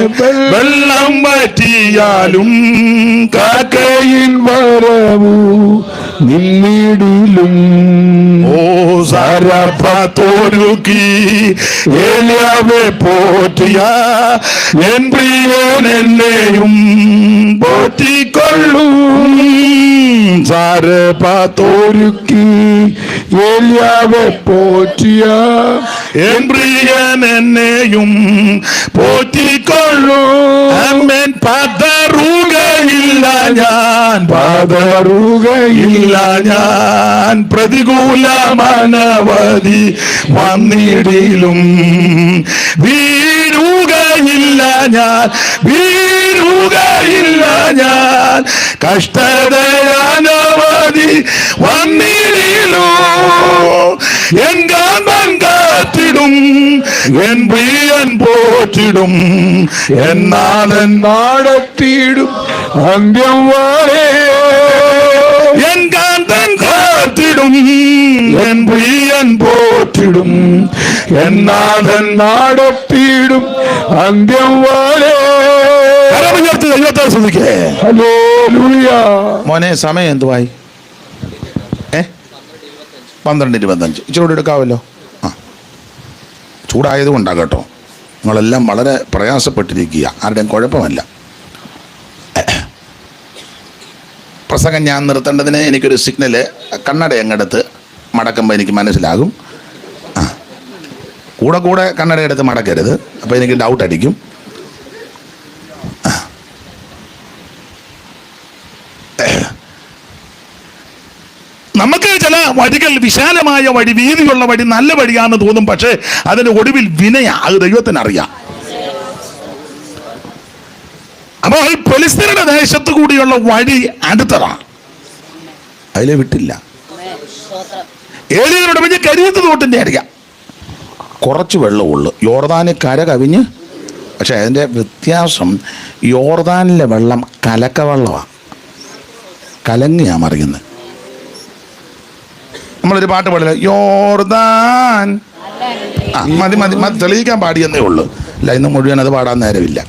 വെള്ളം പറ്റിയാലും കാക്കയിൻ വരവു നിന്നിടിലും. ഓ സാരപ്പത്തോരുക്കി ഏലിയാവെ പോറ്റിയ എൻ പ്രിയൻ എന്നെയും പോറ്റിക്കൊള്ളൂ. സാരപ്പത്തോരുക്കി ഏലിയാവെ പോറ്റിയ എൻ പ്രിയൻ എന്നെയും പോറ്റിക്കൊള്ളൂ. അമ്മൻ പതറുകയില്ല ഞാൻ, പതറുകയില്ല ഞാൻ. പ്രതികൂലമനവധി വന്നിടിലും വീഴുകയില്ല ഞാൻ, വീഴുകയില്ല ഞാൻ. കഷ്ടതയാനവധി വന്നിടിലും എൻ കാന്തൻ കാത്തിടും, എൻ പ്രിയൻ പോറ്റിടും, എന്നാലൻ നടത്തിയിടും അന്ത്യം വരെ. എൻ കാന്തൻ കാത്തിടും, എൻ പ്രിയൻ പോറ്റിടും, എന്നാലൻ നടത്തിയിടും അന്ത്യം വരെ. ദൈവത്തെ സ്തുതിക്കേ. ഹല്ലേലൂയ. മോനെ സമയം എന്തുവായി? 12:25. ഇച്ചിരി എടുക്കാമല്ലോ. ചൂടായത് കൊണ്ടാണ് കേട്ടോ. നിങ്ങളെല്ലാം വളരെ പ്രയാസപ്പെട്ടിരിക്കുക, ആരുടെയും കുഴപ്പമല്ല. പ്രസംഗം ഞാൻ നിർത്തേണ്ടതിന് എനിക്കൊരു സിഗ്നല് കണ്ണട എങ്ങെടുത്ത് മടക്കുമ്പോൾ എനിക്ക് മനസ്സിലാകും. കൂടെ കൂടെ കണ്ണട എടുത്ത് മടക്കരുത്, അപ്പോൾ എനിക്ക് ഡൗട്ട് അടിക്കും. നമുക്ക് ചില വഴികൾ വിശാലമായ വഴി, വീതിയുള്ള വഴി, നല്ല വഴിയാണെന്ന് തോന്നും. പക്ഷേ അതിന്റെ ഒടുവിൽ വിനയാ, അത് ദൈവത്തിനറിയാം. അപ്പോൾ ഫെലിസ്ത്യരുടെ ദേശത്തു കൂടിയുള്ള വഴി അടുത്തതാണ്, അതിലെ വിട്ടില്ല. ഏലിയാവിനോട് പറഞ്ഞ് കരീത്ത് തോട്ടിന്റെ അറിയാം, കുറച്ച് വെള്ളമുള്ളു. യോർദാന് കര കവിഞ്ഞ്. പക്ഷെ അതിൻ്റെ വ്യത്യാസം, യോർദാനിലെ വെള്ളം കലക്ക വെള്ളമാണ്, കലങ്ങിയാ മറിയുന്നത്. നമ്മളൊരു പാട്ട് പാടില്ല, യോർദാൻ. മതി മതി മതി, തെളിയിക്കാൻ പാടിയെന്നേ ഉള്ളൂ. അല്ല, ഇന്ന് മുഴുവൻ അത് പാടാൻ നേരമില്ല.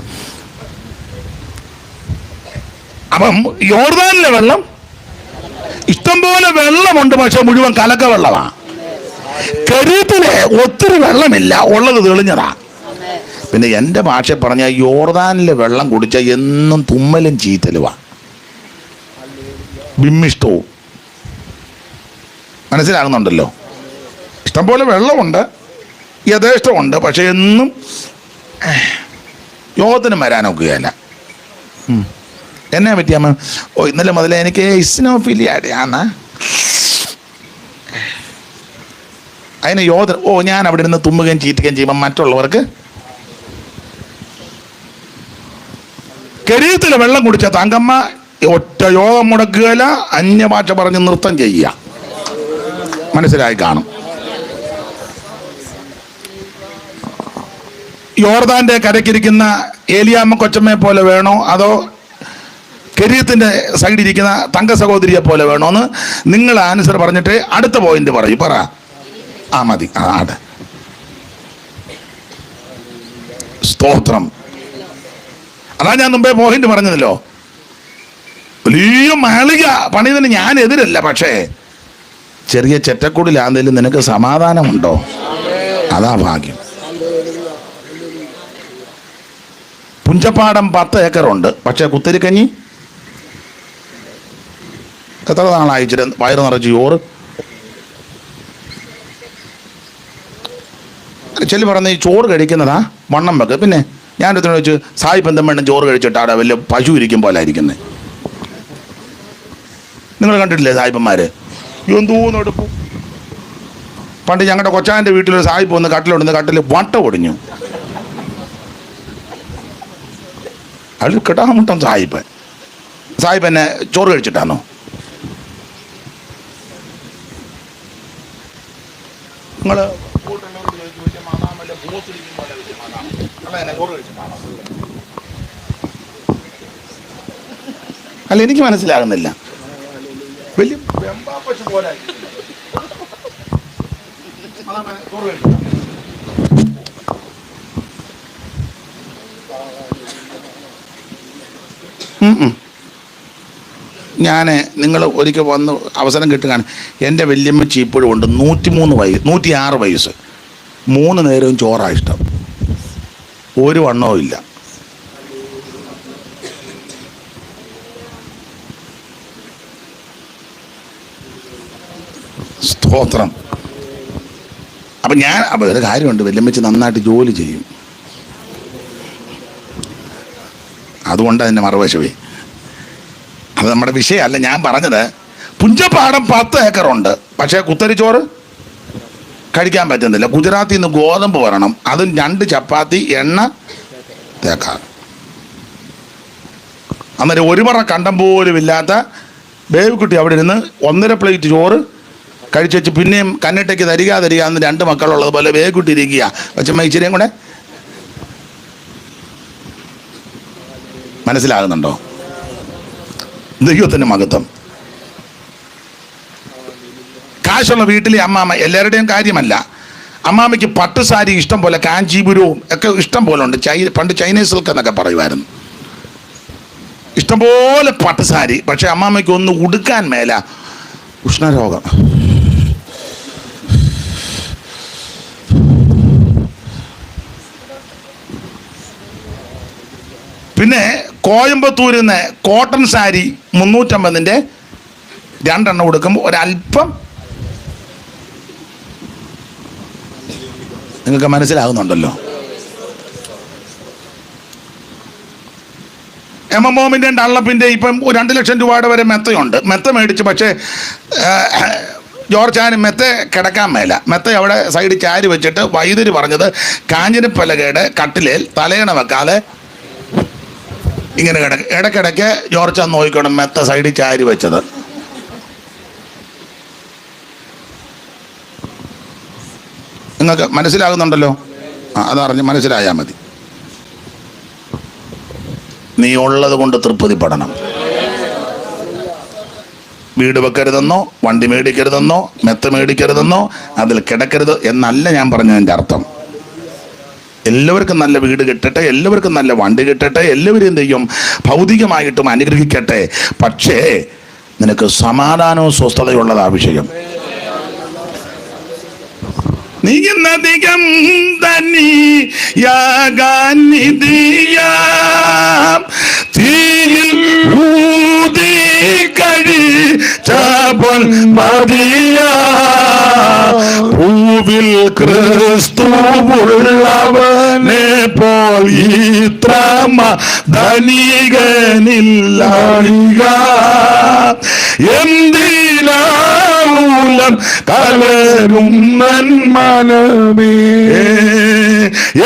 അപ്പം യോർദാനിലെ വെള്ളം ഇഷ്ടംപോലെ വെള്ളമുണ്ട്, പക്ഷെ മുഴുവൻ കലക്ക വെള്ളമാണ്. കരീത്തിലെ ഒത്തിരി വെള്ളമില്ല, ഉള്ളത് തെളിഞ്ഞതാ. പിന്നെ എൻ്റെ ഭാഷ പറഞ്ഞ യോർദാനിലെ വെള്ളം കുടിച്ച എന്നും തുമ്മലും ചീറ്റലുവാ, ബിമ്മിഷ്ടവും. മനസ്സിലാകുന്നുണ്ടല്ലോ? ഇഷ്ടംപോലെ വെള്ളമുണ്ട്, യഥേഷ്ടമുണ്ട്, പക്ഷെ എന്നും യോഗത്തിന് വരാനൊക്കുകയല്ല. എന്നെ പറ്റിയമ്മ, ഓ ഇന്നലെ മുതലേ എനിക്ക് ഇസ്നോഫിലിയാടെയാണ്. അതിന് യോധന, ഓ ഞാൻ അവിടെ ഇരുന്ന് തുമ്മുകയും ചീറ്റുകയും ചെയ്യുമ്പോൾ മറ്റുള്ളവർക്ക്. കരീത്തിലെ വെള്ളം കുടിച്ച തങ്കമ്മ ഒറ്റ യോഗം മുടക്കുകയില്ല, അന്യഭാഷ പറഞ്ഞ് നൃത്തം ചെയ്യുക. മനസ്സിലായി കാണും. യോർദാന്റെ കരയ്ക്കിരിക്കുന്ന ഏലിയാമ്മ കൊച്ചമ്മയെ പോലെ വേണോ, അതോ കെരീത്തിന്റെ സൈഡിലിരിക്കുന്ന തങ്ക സഹോദരിയെ പോലെ വേണോന്ന് നിങ്ങൾ ആൻസർ പറഞ്ഞിട്ട് അടുത്ത പോയിന്റ് പറയും. പറ. മതി. അതെ, സ്തോത്രം. അതാ ഞാൻ മുമ്പേ പോയിന്റ് പറഞ്ഞതല്ലോ. വലിയ മാളിക പണിതിന് ഞാൻ എതിരല്ല, പക്ഷേ ചെറിയ ചെറ്റക്കൂടിലാന്നേലും നിനക്ക് സമാധാനമുണ്ടോ? അതാ ഭാഗ്യം. പുഞ്ചപ്പാടം 10 ഏക്കറുണ്ട്, പക്ഷെ കുത്തരിക്കഞ്ഞി എത്ര നാളായി ഇച്ചിരി വയറ് നിറച്ച് ചോറ്. ചെല്ലി പറഞ്ഞ ഈ ചോറ് കഴിക്കുന്നതാ വണ്ണം വെക്ക്. പിന്നെ ഞാനൊരു ചോദിച്ചു, സായിപ്പ് എന്തും വേണം ചോറ് കഴിച്ചിട്ട് അവിടെ വലിയ പശു ഇരിക്കും പോലെ ഇരിക്കുന്നത്. നിങ്ങൾ കണ്ടിട്ടില്ലേ സായിപ്പന്മാര്? എന്തോന്നെടുപ്പും. പണ്ട് ഞങ്ങളുടെ കൊച്ചാൻ്റെ വീട്ടിലൊരു സായിപ്പ് വന്ന് കട്ടിലുണ്ടെന്ന് കട്ടിൽ വട്ട ഒടിഞ്ഞു. അതിൽ കിട്ടാമുട്ടം സായിപ്പ്. സായിപ്പ് എന്നെ ചോറ് കഴിച്ചിട്ടാണോ? നിങ്ങൾ അല്ല, എനിക്ക് മനസ്സിലാകുന്നില്ല. വലിയ പശു പോലെ ഞാൻ നിങ്ങൾ ഒരിക്കൽ വന്ന് അവസരം കിട്ടുകയാണ്. എൻ്റെ വല്യമ്മച്ചി ഇപ്പോഴും ഉണ്ട്. 106 വയസ്സ്. 3 നേരവും ചോറാണ് ഇഷ്ടം. ഒരു വണ്ണവും ഇല്ല. സ്തോത്രം. അപ്പം ഒരു കാര്യമുണ്ട്, വല്യമ്മച്ചി നന്നായിട്ട് ജോലി ചെയ്യും. അതുകൊണ്ട് അതിൻ്റെ മറുവശമേ, അത് നമ്മുടെ വിഷയമല്ല. ഞാൻ പറഞ്ഞത് പുഞ്ചപ്പാടം 10 ഏക്കറുണ്ട്, പക്ഷേ കുത്തരിച്ചോറ് കഴിക്കാൻ പറ്റുന്നില്ല. ഗുജറാത്തിൽ നിന്ന് ഗോതമ്പ് വരണം, അതും 2 ചപ്പാത്തി എണ്ണ തേക്കാം. അന്നേരം ഒരു പറ കണ്ടം പോലും ഇല്ലാത്ത ബേബിക്കുട്ടി അവിടെ ഇരുന്ന് 1.5 പ്ലേറ്റ് ചോറ് കഴിച്ചു. പിന്നെയും കന്നിട്ടയ്ക്ക് തരിക എന്ന് 2 മക്കളുള്ളത് പോലെ ബേബിക്കുട്ടി ഇരിക്കുക. കൊച്ചമ്മ ഇച്ചിരിയും കൂടെ. മനസ്സിലാകുന്നുണ്ടോ? ദൈവത്തിൻ്റെ മഹത്വം. കാശുള്ള വീട്ടിലെ അമ്മാമ്മ, എല്ലാവരുടെയും കാര്യമല്ല, അമ്മാമ്മയ്ക്ക് പട്ടുസാരി ഇഷ്ടം പോലെ, കാഞ്ചീപുരവും ഒക്കെ ഇഷ്ടം പോലെ ഉണ്ട്. പണ്ട് ചൈനീസ് സിൽക്ക് എന്നൊക്കെ പറയുമായിരുന്നു. ഇഷ്ടംപോലെ പട്ടുസാരി. പക്ഷെ അമ്മാമ്മയ്ക്ക് ഒന്ന് ഉടുക്കാൻ മേല, ഉഷ്ണരോഗം. പിന്നെ കോയമ്പത്തൂരിൽ നിന്ന് കോട്ടൺ സാരി 350-ന്റെ 2 എണ്ണം കൊടുക്കുമ്പോൾ ഒരല്പം നിങ്ങൾക്ക് മനസ്സിലാകുന്നുണ്ടല്ലോ. എമ്മോമിൻ്റെ ഡള്ളപ്പിൻ്റെ ഇപ്പം 2 ലക്ഷം രൂപയുടെ വരെ മെത്തയുണ്ട്. മെത്ത മേടിച്ച്, പക്ഷേ ജോർജാന് മെത്ത കിടക്കാൻ മേല. മെത്ത അവിടെ സൈഡിൽ ചാരി വെച്ചിട്ട് വൈദ്യുതി പറഞ്ഞത് കാഞ്ഞിരപ്പലകയുടെ കട്ടിലേൽ തലയണ വെക്കാതെ ഇങ്ങനെ ഇടയ്ക്കിടയ്ക്ക് ജോർജാൻ നോക്കിക്കണം മെത്ത സൈഡിൽ ചാരി വെച്ചത്. നിങ്ങൾക്ക് മനസ്സിലാകുന്നുണ്ടല്ലോ? അതറിഞ്ഞ് മനസ്സിലായാൽ മതി. നീ ഉള്ളത് കൊണ്ട് തൃപ്തിപ്പെടണം. വീട് വെക്കരുതെന്നോ, വണ്ടി മേടിക്കരുതെന്നോ, മെത്ത മേടിക്കരുതെന്നോ, അതിൽ കിടക്കരുത് എന്നല്ല ഞാൻ പറഞ്ഞതിൻ്റെ അർത്ഥം. എല്ലാവർക്കും നല്ല വീട് കിട്ടട്ടെ, എല്ലാവർക്കും നല്ല വണ്ടി കിട്ടട്ടെ, എല്ലാവരും എന്ത് ചെയ്യും, ഭൗതികമായിട്ടും അനുഗ്രഹിക്കട്ടെ. പക്ഷേ നിനക്ക് സമാധാനവും സ്വസ്ഥതയുള്ളത് ആവശ്യം. നീങ്ങുന്നധികം തന്നിയാകാൻ നിധിയാം തീയിൽ ഊതി കഴിച്ചപ്പോൾ മതിയാ ഭൂവിൽ ക്രിസ്തുവുള്ളവനെ പോൽ ഇത്രമ ധനികനില്ല. എന്തിനാവൂലം കലരും നന്മനമേ,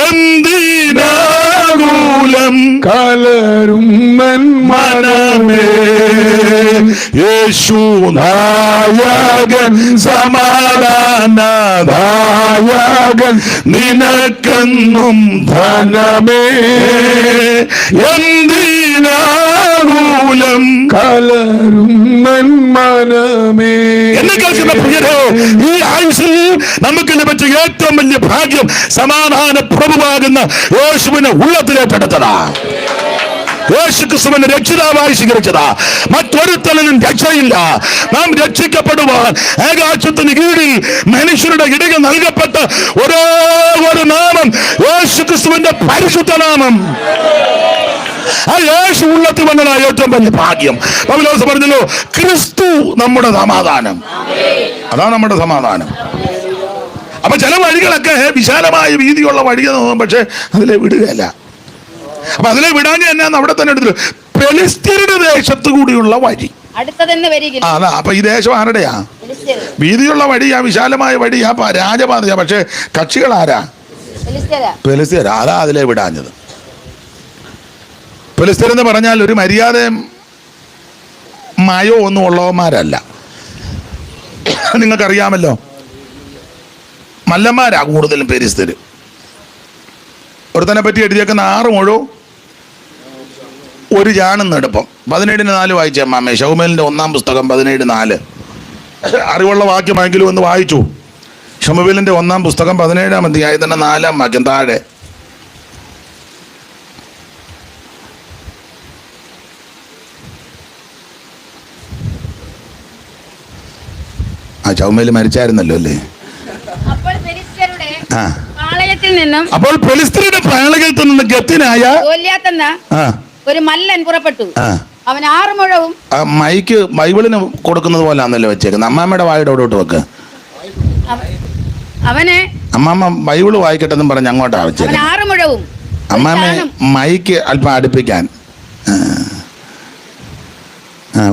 എന്തിനാകുലം ആകുലം കലരും മനമേ യേശു നായകൻ സമാധാനദായകൻ നിനക്കെന്നും ധനമേ എന്തിനാകുലം കലരും മനമേ. എന്നെ കേൾക്കുന്ന പ്രിയരേ, ഈ ആയുസ്സിൽ നമുക്ക് ലഭിച്ച ഏറ്റവും വലിയ ഭാഗ്യം സമാധാന പ്രഭുവാകുന്ന യേശുവിനെ ഉള്ളത്തിലേറ്റെടുത്തതാ. യേശു ക്രിസ്തുവിനെ രക്ഷിതാവായി സ്വീകരിച്ചതാ. മറ്റൊരുത്തനും രക്ഷയില്ല. നാം രക്ഷിക്കപ്പെടുവാൻ ആകാശത്തിന് കീഴിൽ മനുഷ്യരുടെ ഇടയിൽ നൽകപ്പെട്ട ഒരേ ഒരു നാമം യേശു ക്രിസ്തുവിന്റെ പരിശുദ്ധ നാമം. ആ യേശു ഉള്ളത്തിൽ വന്നതാണ് ഏറ്റവും വലിയ ഭാഗ്യം. പൗലോസ് പറഞ്ഞല്ലോ, ക്രിസ്തു നമ്മുടെ സമാധാനം. അതാണ് നമ്മുടെ സമാധാനം. അപ്പൊ ചില വഴികളൊക്കെ വിശാലമായ വീതിയുള്ള വഴി തോന്നും, പക്ഷെ അതിലെ വിടുകയല്ല. അപ്പൊ അതിലെ വിടാൻ എന്നാന്ന് അവിടെ തന്നെ എടുത്തു. ഫെലിസ്ത്യരുടെ ദേശത്തു കൂടിയുള്ള വഴി അടുത്തതെന്ന് വരികിൽ. അതാ. അപ്പൊ ഈ ദേശം ആരുടെയാ? ഫെലിസ്ത്യർ. വീതിയുള്ള വഴിയാ, വിശാലമായ വഴിയാ, രാജപാതയാ. പക്ഷെ കക്ഷികൾ ആരാ? ഫെലിസ്ത്യരാ. ഫെലിസ്ത്യരാ. അതാ അതിലെ വിടാഞ്ഞത്. ഫെലിസ്ത്യരെന്ന് പറഞ്ഞാൽ ഒരു മര്യാദയും മയോ ഒന്നും ഉള്ളവന്മാരല്ല. നിങ്ങൾക്കറിയാമല്ലോ, മല്ലന്മാരാ കൂടുതലും ഫെലിസ്ത്യര്. ഒരുത്തനെ പറ്റി എഴുതിയേക്കുന്ന 6 മുഴവും 1 ജാണും നെടുപ്പം. 17:4 വായിച്ച അമ്മാമ്മേ. ശമൂവേലിന്റെ 1-ാം പുസ്തകം 17:4. അറിവുള്ള വാക്യമെങ്കിലും ഒന്ന് വായിച്ചു. ശമൂവേലിന്റെ 1-ാം പുസ്തകം 17-ാം അധ്യായത്തിന്റെ 4-ാം വാക്യം താഴെ. ആ ശമൂവേൽ മരിച്ചായിരുന്നല്ലോ അല്ലേ? അപ്പോൾ ഫെലിസ്ത്യരുടെ ആ. പാളയത്തിൽ നിന്നും അപ്പോൾ ഫെലിസ്ത്യരുടെ പാളയത്തിൽ നിന്ന് ഗത്തിനായ ഗോലിയാത്ത് എന്ന ഒരു മല്ലൻ പുറപ്പെട്ടു. അവൻ 6 മുഴവും. മൈക്ക് ബൈബിളിന് കൊടുക്കുന്നത് പോലെ ആണല്ലോ വെച്ചേക്കുന്നത്. അമ്മാമ്മയുടെ വായുടെ അവിടോട്ട് വെക്ക്. അവന് അമ്മാമ്മ ബൈബിള് വായിക്കട്ടെന്നും പറഞ്ഞ് അങ്ങോട്ടാ അവൻ വെച്ചേക്കുന്നത്. 6 മുഴവും. അമ്മാമ്മ മൈക്ക് അല്പം അടുപ്പിക്കാൻ.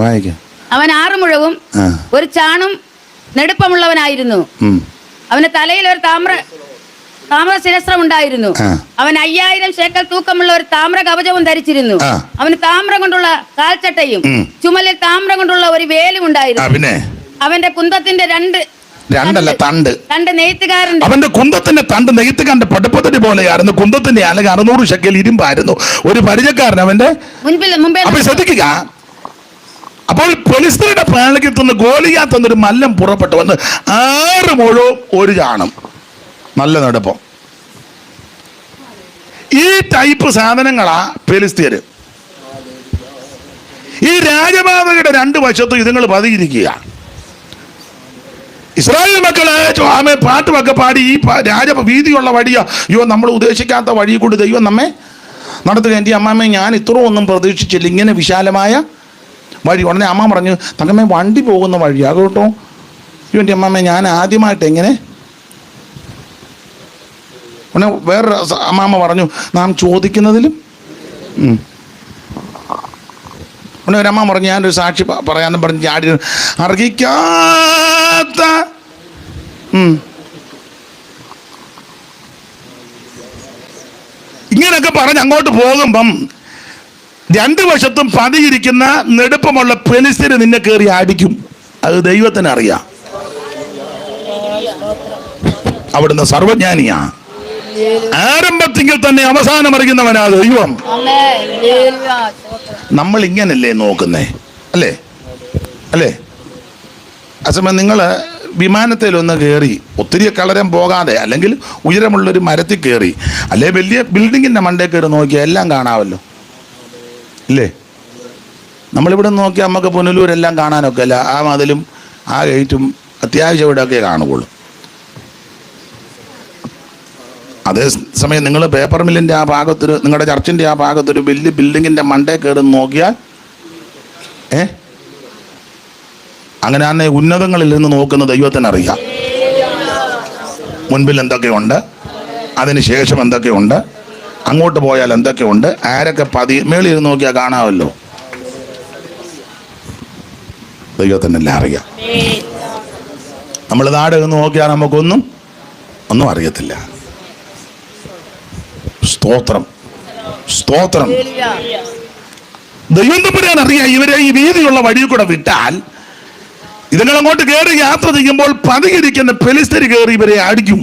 വായിക്ക. അവൻ 6 മുഴവും 1 ചാണും നെടുപ്പമുള്ളവനായിരുന്നു. അവന് തലയിൽ ഒരു താമ്ര ശിരസ്ത്രം ഉണ്ടായിരുന്നു. അവൻ 5000 ശേക്കൽ തൂക്കമുള്ള ഒരു താമ്ര കവചവും ധരിച്ചിരുന്നു. അവന് താമ്രം കൊണ്ടുള്ള കാൽച്ചട്ടയും ചുമലിൽ താമ്രം കൊണ്ടുള്ള ഒരു വേലും ഉണ്ടായിരുന്നു. പിന്നെ അവന്റെ കുന്തത്തിന്റെ രണ്ടല്ല തണ്ട് നെയ്ത്തുകാരന്റെ അവന്റെ കുന്തത്തിന്റെ തണ്ട് നെയ്ത്തുകാരന്റെ പടുപ്പത്തിന് പോലെയായിരുന്നു. കുന്തത്തിന്റെ അലക 600 ശേക്കൽ ഇരുമ്പായിരുന്നു. ഒരു പരിചയക്കാരൻ അവന്റെ മുമ്പേ. അപ്പൊ ശ്രദ്ധിക്കുക, അപ്പോൾ ഫെലിസ്ത്യരുടെ പാളയത്തിൽ നിന്ന് ഗോലിയാത്ത് എന്നൊരു മല്ലൻ പുറപ്പെട്ടു വന്ന് 6 മുഴവും 1 ചാണും നല്ല നെടുപ്പം. ഈ ടൈപ്പ് സാധനങ്ങളാ ഫെലിസ്ത്യര്. ഈ രാജപാതയുടെ 2 വശത്തും ഇതുങ്ങൾ പതിയിരിക്കുക. ഇസ്രായേൽ മക്കളെ ആമേ പാട്ടുമൊക്കെ പാടി ഈ വീതിയുള്ള വഴിയാ. അയ്യോ, നമ്മൾ ഉദ്ദേശിക്കാത്ത വഴി കൊണ്ട് ദൈവം നമ്മെ നടത്തുക. എൻ്റെ അമ്മാമ്മ, ഞാൻ ഇത്രയും ഒന്നും പ്രതീക്ഷിച്ചില്ല, ഇങ്ങനെ വിശാലമായ വഴി. ഉടനെ അമ്മ പറഞ്ഞു, തങ്കമ്മേ വണ്ടി പോകുന്ന വഴിയാ കേട്ടോ. അയ്യോ എൻ്റെ അമ്മാമ്മ, ഞാൻ ആദ്യമായിട്ട് എങ്ങനെ. ഉടനെ വേറെ അമ്മാമ്മ പറഞ്ഞു, നാം ചോദിക്കുന്നതിലും. ഉടനെ ഒരമ്മ പറഞ്ഞു, ഞാനൊരു സാക്ഷി പറയാനും പറഞ്ഞ് ചാടി അർഹിക്കാത്ത ഇങ്ങനെയൊക്കെ പറഞ്ഞ് അങ്ങോട്ട് പോകുമ്പം 2 വശത്തും പതിയിരിക്കുന്ന നെടുപ്പമുള്ള ഫെലിസ്ത്യര് നിന്നെ കയറി അടിക്കും. അത് ദൈവത്തിന് അറിയാം. അവിടുന്ന് സർവജ്ഞാനിയാ. ആരംഭത്തിങ്കിൽ തന്നെ അവസാനം അറിയുന്നവനാ ദൈവം. നമ്മൾ ഇങ്ങനല്ലേ നോക്കുന്നേ? അല്ലേ? അസമയം നിങ്ങൾ വിമാനത്തിലൊന്ന് കയറി ഒത്തിരി കളരം പോകാതെ, അല്ലെങ്കിൽ ഉയരമുള്ളൊരു മരത്തിൽ കയറി, അല്ലെ വലിയ ബിൽഡിങ്ങിൻ്റെ മണ്ടേ കയറി നോക്കിയാൽ എല്ലാം കാണാമല്ലോ, ഇല്ലേ? നമ്മളിവിടെ നോക്കിയാൽ നമുക്ക് പുനലൂരെല്ലാം കാണാനൊക്കെ അല്ല. ആ മതിലും ആ ഗേറ്റും അത്യാവശ്യം ഇവിടെയൊക്കെ കാണുകയുള്ളൂ. അതേ സമയം നിങ്ങൾ പേപ്പർ മില്ലിൻ്റെ ആ ഭാഗത്തൊരു, നിങ്ങളുടെ ചർച്ചിൻ്റെ ആ ഭാഗത്തൊരു വലിയ ബിൽഡിങ്ങിൻ്റെ മണ്ടേ കയറി നോക്കിയാൽ അങ്ങനെ തന്നെ ഉന്നതങ്ങളിൽ നിന്ന് നോക്കുന്ന ദൈവത്തിനറിയാം മുൻപിൽ എന്തൊക്കെയുണ്ട്, അതിന് ശേഷം എന്തൊക്കെയുണ്ട്, അങ്ങോട്ട് പോയാൽ എന്തൊക്കെയുണ്ട്, ആരൊക്കെ മേളിൽ നോക്കിയാൽ കാണാമല്ലോ. ദൈവത്തിനെല്ലാം അറിയാം. നമ്മൾ നാട് എന്ന് നോക്കിയാൽ നമുക്കൊന്നും അറിയത്തില്ല. സ്തോത്രം, സ്തോത്രം. ദൈവം തമ്പുരാൻ അറിയാം ഇവരെ ഈ വീതിയുള്ള വഴിയിൽ കൂടെ വിട്ടാൽ ഇതുങ്ങൾ അങ്ങോട്ട് കയറി യാത്ര ചെയ്യുമ്പോൾ പതിയിരിക്കുന്ന ഫെലിസ്തര് കയറി ഇവരെ അടിക്കും.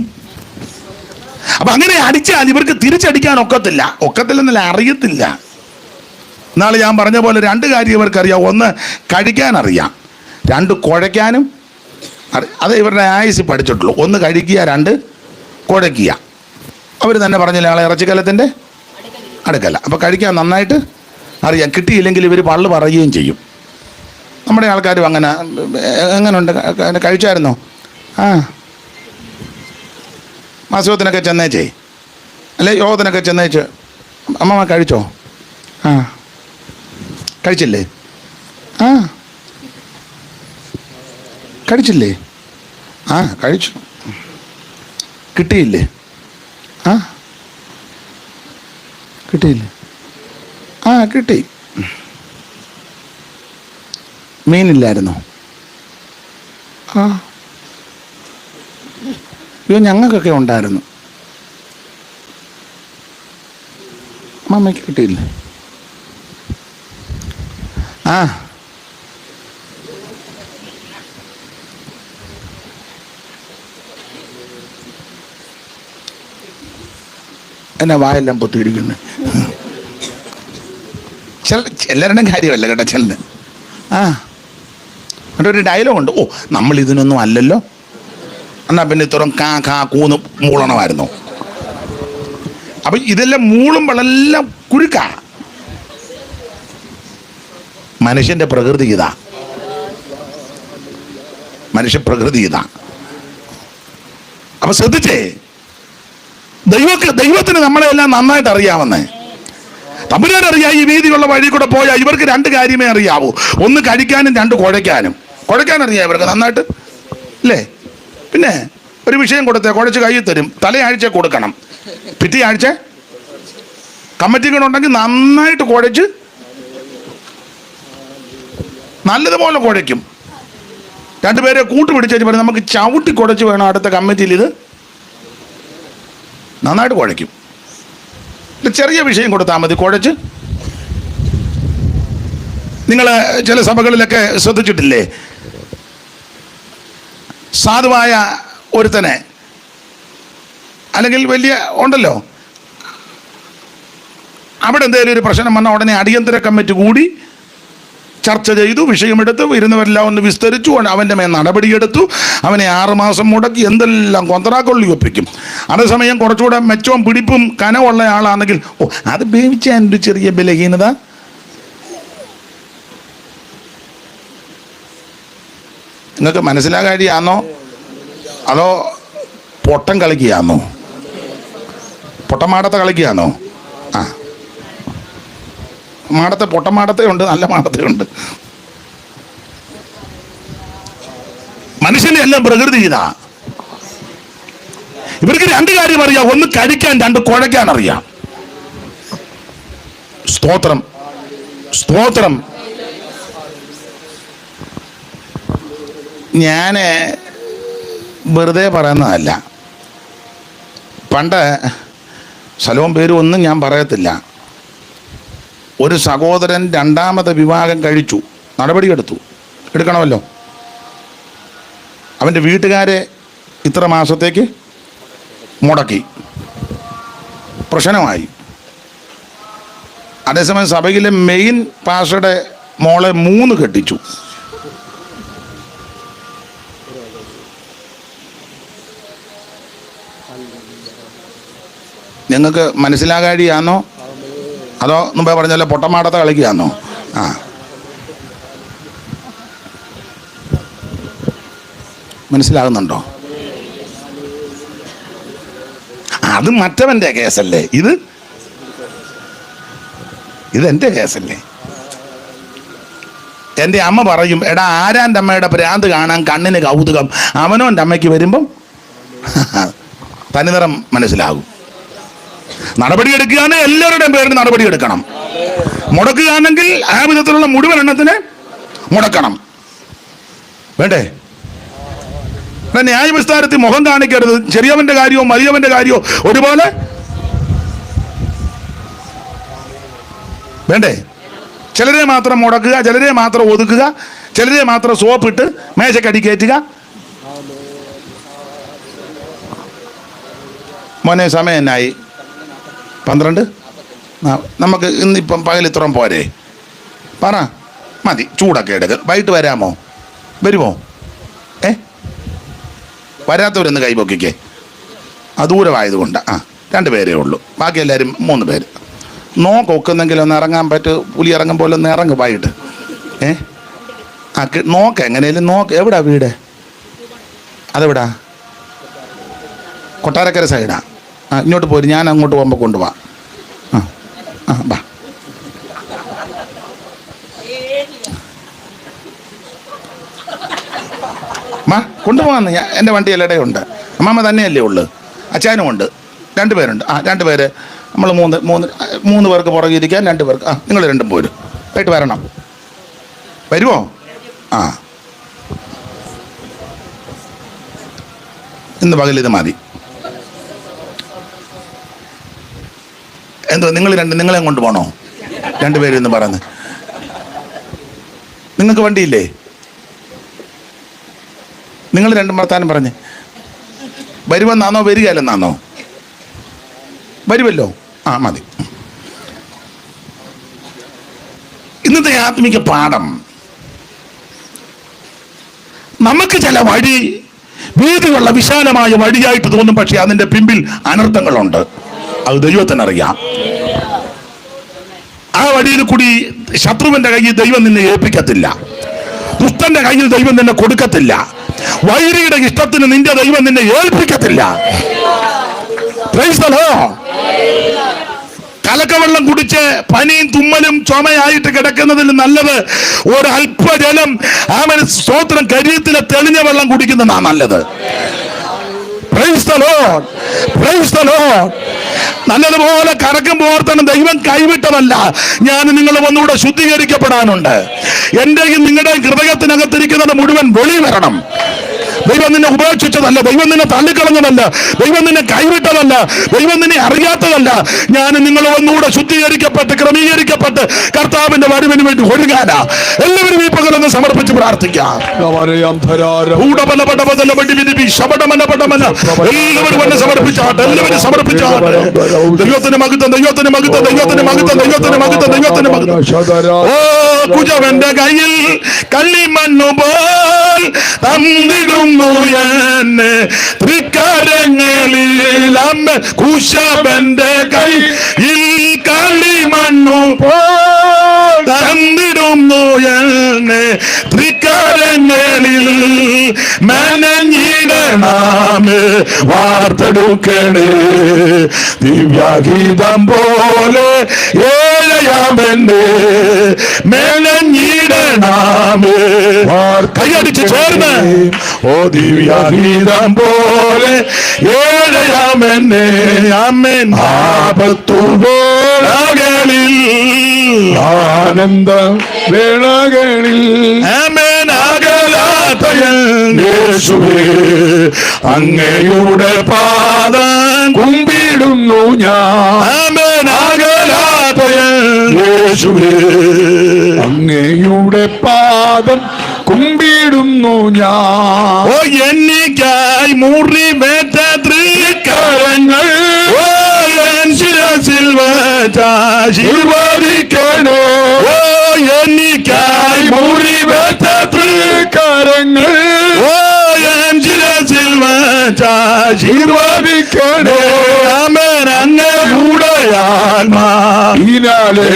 അപ്പൊ അങ്ങനെ അടിച്ചാൽ ഇവർക്ക് തിരിച്ചടിക്കാൻ ഒക്കത്തില്ലെന്നല്ല, അറിയത്തില്ല. എന്നാൾ ഞാൻ പറഞ്ഞ പോലെ രണ്ട് കാര്യം ഇവർക്കറിയാം. ഒന്ന് കഴിക്കാൻ അറിയാം, രണ്ട് കുഴയ്ക്കാനും അത് ഇവരുടെ ആയുസ് പഠിച്ചിട്ടുള്ളൂ. ഒന്ന് കഴിക്കുക, രണ്ട് കുഴയ്ക്കുക. അവർ തന്നെ പറഞ്ഞില്ല ആളെ ഇറച്ചിക്കലത്തിൻ്റെ അടുക്കല. അപ്പോൾ കഴിക്കാൻ നന്നായിട്ട് അറിയാം. കിട്ടിയില്ലെങ്കിൽ ഇവർ പള്ളു പറയുകയും ചെയ്യും. നമ്മുടെ ആൾക്കാരും എങ്ങനെയുണ്ട് കഴിച്ചായിരുന്നോ? ആ മാസത്തിനൊക്കെ ചെന്നേച്ചേ, അല്ലെ യോഗത്തിനൊക്കെ ചെന്നേച്ച് അമ്മ കഴിച്ചോ? ആ കഴിച്ചില്ലേ? ആ കഴിച്ചില്ലേ? ആ കഴിച്ചു. കിട്ടിയില്ലേ? ആ കിട്ടിയില്ലേ? ആ കിട്ടി. മീനില്ലായിരുന്നോ? ആ അയ്യോ ഞങ്ങൾക്കൊക്കെ ഉണ്ടായിരുന്നു. അമ്മയ്ക്ക് കിട്ടിയില്ലേ? ആ എന്നാ വായെല്ലാം പൊത്തിയിരിക്കുന്നു. എല്ലാവരുടെയും കാര്യമല്ല കേട്ടോ ചിലത്. ആ എന്നിട്ട് ഒരു ഡയലോഗുണ്ട്, ഓ നമ്മൾ ഇതിനൊന്നും അല്ലല്ലോ, എന്നാ പിന്നെ ഇത്രയും കാ കൂന്ന് മൂളണമായിരുന്നു. അപ്പം ഇതെല്ലാം മൂളുമ്പോഴെല്ലാം കുരുക്കാ. മനുഷ്യൻ്റെ പ്രകൃതി ഇതാ, മനുഷ്യപ്രകൃതി ഇതാ. അപ്പം ശ്രദ്ധിച്ചേ, ദൈവത്തിന് നമ്മളെല്ലാം നന്നായിട്ട് അറിയാമെന്നേ. തമ്പുരാനറിയാം ഈ വീതിയുള്ള വഴി കൂടെ പോയാൽ ഇവർക്ക് രണ്ട് കാര്യമേ അറിയാവൂ. ഒന്ന് കഴിക്കാനും, രണ്ട് കുഴയ്ക്കാനും. കുഴയ്ക്കാനറിയാം ഇവർക്ക് നന്നായിട്ട്, അല്ലേ? പിന്നെ ഒരു വിഷയം കൊടുത്തേ കുഴച്ച് കയ്യിൽ തരും. തലയാഴ്ച കൊടുക്കണം, പിറ്റേ ആഴ്ച കമ്മിറ്റികളുണ്ടെങ്കിൽ നന്നായിട്ട് കുഴച്ച് നല്ലതുപോലെ കുഴയ്ക്കും. രണ്ടുപേരെ കൂട്ടുപിടിച്ചു പറയും നമുക്ക് ചവിട്ടി കുഴച്ച് വേണം അടുത്ത കമ്മിറ്റിയിൽ ഇത് നന്നായിട്ട് കുഴയ്ക്കും. ചെറിയ വിഷയം കൊടുത്താൽ മതി കുഴച്ച്. നിങ്ങൾ ചില സഭകളിലൊക്കെ ശ്രദ്ധിച്ചിട്ടില്ലേ, സാധുവായ ഒരുത്തനെ അല്ലെങ്കിൽ വലിയ ഉണ്ടല്ലോ, അവിടെ എന്തെങ്കിലും ഒരു പ്രശ്നം വന്നാൽ ഉടനെ അടിയന്തര കമ്മിറ്റി കൂടി ചർച്ച ചെയ്തു, വിഷയമെടുത്ത് ഇരുന്നവരെല്ലാം ഒന്ന് വിസ്തരിച്ചു, അവൻ്റെ മേൽ നടപടിയെടുത്തു, അവനെ 6 മാസം മുടക്കി എന്തെല്ലാം കൊന്തറാക്കൊള്ളി ഒപ്പിക്കും. അതേസമയം കുറച്ചുകൂടെ മെച്ചവും പിടിപ്പും കനമുള്ള ആളാണെങ്കിൽ ഓ അത് ബേവിച്ച എൻ്റെ ചെറിയ ബലഹീനത. നിങ്ങൾക്ക് മനസ്സിലാകാഴിയാന്നോ അതോ പൊട്ടം കളിക്കുകയാന്നോ? പൊട്ടമാടത്തെ കളിക്കുകയാന്നോ? ആ മാടത്തെ പൊട്ടമാടത്തെയുണ്ട്, നല്ല മാടത്തെയുണ്ട്. മനുഷ്യന്റെ എല്ലാം പ്രകൃതി ഇതാ. ഇവർക്ക് രണ്ട് കാര്യം അറിയാം, ഒന്ന് കഴിക്കാൻ, രണ്ട് കുഴയ്ക്കാൻ അറിയാം. സ്തോത്രം, സ്തോത്രം. ഞാൻ വെറുതെ പറയുന്നതല്ല. പണ്ട് സ്ഥലവും പേരും ഒന്നും ഞാൻ പറയത്തില്ല. ഒരു സഹോദരൻ 2ാമത്തെ വിവാഹം കഴിച്ചു, നടപടിയെടുത്തു, എടുക്കണമല്ലോ. അവൻ്റെ വീട്ടുകാരെ ഇത്ര മാസത്തേക്ക് മുടക്കി, പ്രശ്നമായി. അതേസമയം സഭയിലെ മെയിൻ പാസ്റ്ററുടെ മോളെ 3 കെട്ടിച്ചു. നിങ്ങൾക്ക് മനസ്സിലാകാഴിയാന്നോ അതോ മുമ്പേ പറഞ്ഞല്ലോ പൊട്ടമാടത്തെ കളിക്കുകയാന്നോ? ആ മനസ്സിലാകുന്നുണ്ടോ? അത് മറ്റവൻ്റെ കേസല്ലേ, ഇതെൻ്റെ കേസല്ലേ. എൻ്റെ അമ്മ പറയും, എടാ ആരാൻ്റെ അമ്മയുടെ ഭ്രാന്ത് കാണാൻ കണ്ണിന് കൗതുകം, അവനോൻ്റെ അമ്മയ്ക്ക് വരുമ്പം തനിനിറം മനസ്സിലാകും. നടപടിയെടുക്കുകയാണെങ്കിൽ എല്ലാവരുടെയും പേരിന് നടപടിയെടുക്കണം. മുടക്കുകയാണെങ്കിൽ ആ വിധത്തിലുള്ള മുഴുവൻ എണ്ണത്തിന് മുടക്കണം. വേണ്ടേ? ന്യായവിസ്താരത്തിൽ മുഖം കാണിക്കരുത്. ചെറിയവന്റെ കാര്യമോ വലിയവന്റെ കാര്യമോ ഒരുപോലെ വേണ്ടേ? ചിലരെ മാത്രം മുടക്കുക, ചിലരെ മാത്രം ഒതുക്കുക, ചിലരെ മാത്രം സോപ്പിട്ട് മേശക്കടി കയറ്റുക. മോനെ സമയം എന്നായി? 12. നമുക്ക് ഇന്നിപ്പം പകൽ ഇത്രയും പോരെ? പറ, മതി. ചൂടൊക്കെ എടുക്കുക. വൈകിട്ട് വരാമോ? വരുമോ? വരാത്തവരൊന്ന് കൈപൊക്കിക്കേ. ദൂരമായതുകൊണ്ട് 2 പേരേ ഉള്ളൂ. ബാക്കി എല്ലാവരും 3 പേര്. നോക്കൊക്കുന്നെങ്കിലും ഒന്ന് ഇറങ്ങാൻ പുലി ഇറങ്ങും പോലെ ഒന്ന് ഇറങ്ങും വൈകിട്ട്. നോക്ക് എങ്ങനെയാലും നോക്ക്. എവിടാ വീട്? അതെവിടാ? കൊട്ടാരക്കര സൈഡാ. ഇങ്ങോട്ട് പോരും, ഞാൻ അങ്ങോട്ട് പോകുമ്പോൾ കൊണ്ടുപോവാം. ബാ. കൊണ്ടുപോകാന്ന്. എൻ്റെ വണ്ടി എല്ലായിടെയും ഉണ്ട്. അമ്മാമ്മ തന്നെയല്ലേ ഉള്ളു, അച്ചായനും ഉണ്ട്. 2 പേരുണ്ട്. 2 പേര് നമ്മൾ 3 പേർക്ക് പുറകിരിക്കാൻ 2 പേർക്ക്. നിങ്ങൾ 2 പോരും. ആയിട്ട് വരണം. വരുമോ? ഇന്ന് പകൽ ഇത് മതി. എന്തോ നിങ്ങളെ കൊണ്ട് പോകണോ? 2 പേര് എന്ന് പറയുന്നത്. നിങ്ങൾക്ക് വണ്ടിയില്ലേ? നിങ്ങൾ 2 വർത്താനം പറഞ്ഞ് വരുമെന്നാണോ വരികയല്ലെന്നാണോ? വരുമല്ലോ. മതി. ഇന്നത്തെ ആത്മിക പാഠം, നമുക്ക് ചില വഴി വീതിയുള്ള വിശാലമായ വഴിയായിട്ട് തോന്നും, പക്ഷെ അതിന്റെ പിമ്പിൽ അനർത്ഥങ്ങളുണ്ട്. അത് ദൈവത്തിനറിയാം. ആ വഴിയിൽ കൂടി ശത്രുവിന്റെ കയ്യിൽ ദൈവം നിന്നെ ഏൽപ്പിക്കത്തില്ല. ദുഷ്ടന്റെ കയ്യിൽ ദൈവം നിന്നെ കൊടുക്കത്തില്ല. വൈരിയുടെ ഇഷ്ടത്തിന് നിന്റെ ദൈവം നിന്നെ ഏൽപ്പിക്കത്തില്ല. Praise the Lord. കലക്കവെള്ളം കുടിച്ച് പനിയും തുമ്മലും ചുമയായിട്ട് കിടക്കുന്നതിൽ നല്ലത് ഒരല്പജലം സ്തോത്രം കരിയത്തിലെ തെളിഞ്ഞ വെള്ളം കുടിക്കുന്നതാണ് നല്ലത്. Price the Lord. Price the Lord. നല്ലതുപോലെ കറക്കുമ്പോൾ ഓർത്തണം, ദൈവം കൈവിട്ടതല്ല. ഞാൻ നിങ്ങൾ ഒന്നുകൂടെ ശുദ്ധീകരിക്കപ്പെടാനുണ്ട്. എന്റെയും നിങ്ങളുടെയും ഹൃദയത്തിനകത്തിരിക്കുന്നത് മുഴുവൻ വെളി വരണം. ദൈവം നിന്നെ ഉപേക്ഷിച്ചതല്ല, ദൈവം നിന്നെ തള്ളിക്കളഞ്ഞതല്ല, ദൈവം നിന്നെ കൈവിട്ടതല്ല, ദൈവം നിന്നെ അറിയാത്തതല്ല. ഞാൻ നിങ്ങൾ ഒന്നുകൂടെ ശുദ്ധീകരിക്കപ്പെട്ട് ക്രമീകരിക്കപ്പെട്ട് കർത്താവിന്റെ വരവിന് വേണ്ടി ഒരുങ്ങാനാ. എല്ലാവരും ഈ പകലൊന്ന് സമർപ്പിച്ച് പ്രാർത്ഥിക്കാം. എല്ലാവരും സമർപ്പിച്ചാട്ടെ. എല്ലാവരും സമർപ്പിച്ചാട്ടെ. ദൈവത്തിന് മഹത്വം, ദൈവത്തിന് മഹത്വം, ദൈവത്തിന് മഹത്വം, ദൈവത്തിന് മഹത്വം, ദൈവത്തിന് മഹത്വം. കുജവന്റെ കയ്യിൽ കളിമണ്ണു പോൽ തന്നിടുന്നു എന്നെ തൃക്കരങ്ങളിൽ. കുശവന്റെ കയ്യിൽ കളിമണ്ണു പോൽ തന്നിടുന്നു എന്നെ തൃക്കരങ്ങളിൽ. മെനഞ്ഞിടണമേ വാർത്തെടുക്കണേ ദിവ്യഗീതം പോലെ ഏഴയാമെന്നെ. മെനഞ്ഞിടണമേ കൈയടിച്ച് ചേർന്ന് ഓ ദിവ്യഗീതം പോലെ ഏഴയാമെന്നെ. ആമേൻ. ആപത്തുവേളകളിൽ ആനന്ദ വേളകളിൽ ആമേൻ. യേശുവേ അങ്ങയുടെ പാദം കുമ്പിടുന്നു ഞാൻ. ആമേൻ. യേശുവേ അങ്ങയുടെ പാദം കുമ്പിടുന്നു ഞാൻ. ഓ എനിക്കായി മുറിവേറ്റ തൃക്കരങ്ങൾ ഓ എൻ ശിരസിൽ ആശീർവദിക്കണേ. ഓ എനിക്കായി മുറിവേറ്റ തൃക്കരങ്ങൾ ഓ എൻ ശിരസിൽ ആശീർവദിക്കണേ. ആമേൻ. അങ്ങയുടെ ആത്മാവിനാലേ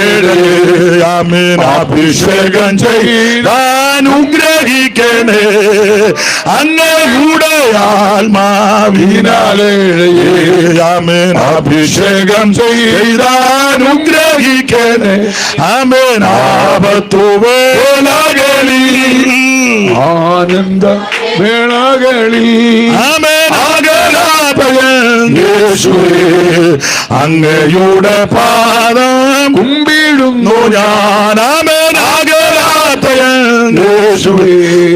ആമേൻ അഭിഷേകം ചെയ്താനുഗ്രഹിക്കണേ. അങ്ങയുടെ ആത്മാവിനാലേ ആമേൻ അഭിഷേകം ചെയ്താനുഗ്രഹിക്കണേ. ആമേൻ. ആപത്തുവേളകളിൽ ആനന്ദ വേളകളിൽ ആമേൻ. യേശുവേ അങ്ങയുടെ പാദം കുമ്പിടുന്നു ഞാൻ. ആമേൻ. യേശുവേ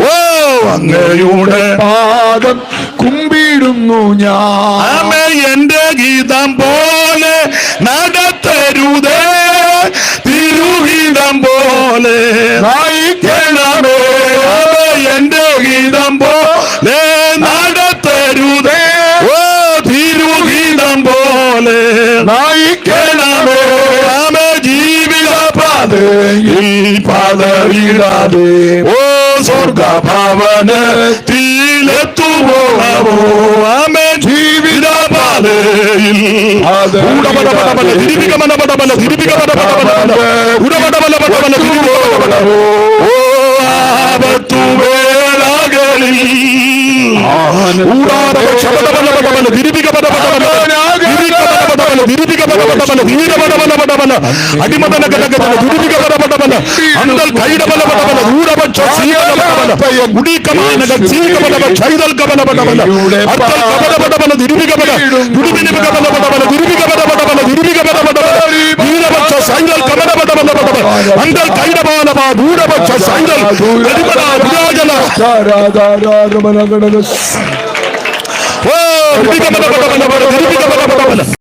ഓ അങ്ങയുടെ പാദം കുമ്പിടുന്നു ഞാൻ. ആമേൻ. എന്റെ ഗീതം പോലെ നടത്തരുതേ തിരു തിരുഹിതം പോലെ നയിക്കണമേ എന്റെ ഗീതം പോലെ നടത്തരുതേ ഓ തിരുഹിതം പോലെ നയിക്കണമേ ആമേ ജീവിത പാതയിൽ പാതവിടാതെ ഓ സ്വർഗഭവനത്തിലെത്തുവോ ആമേ ജീവിത പാതയിൽ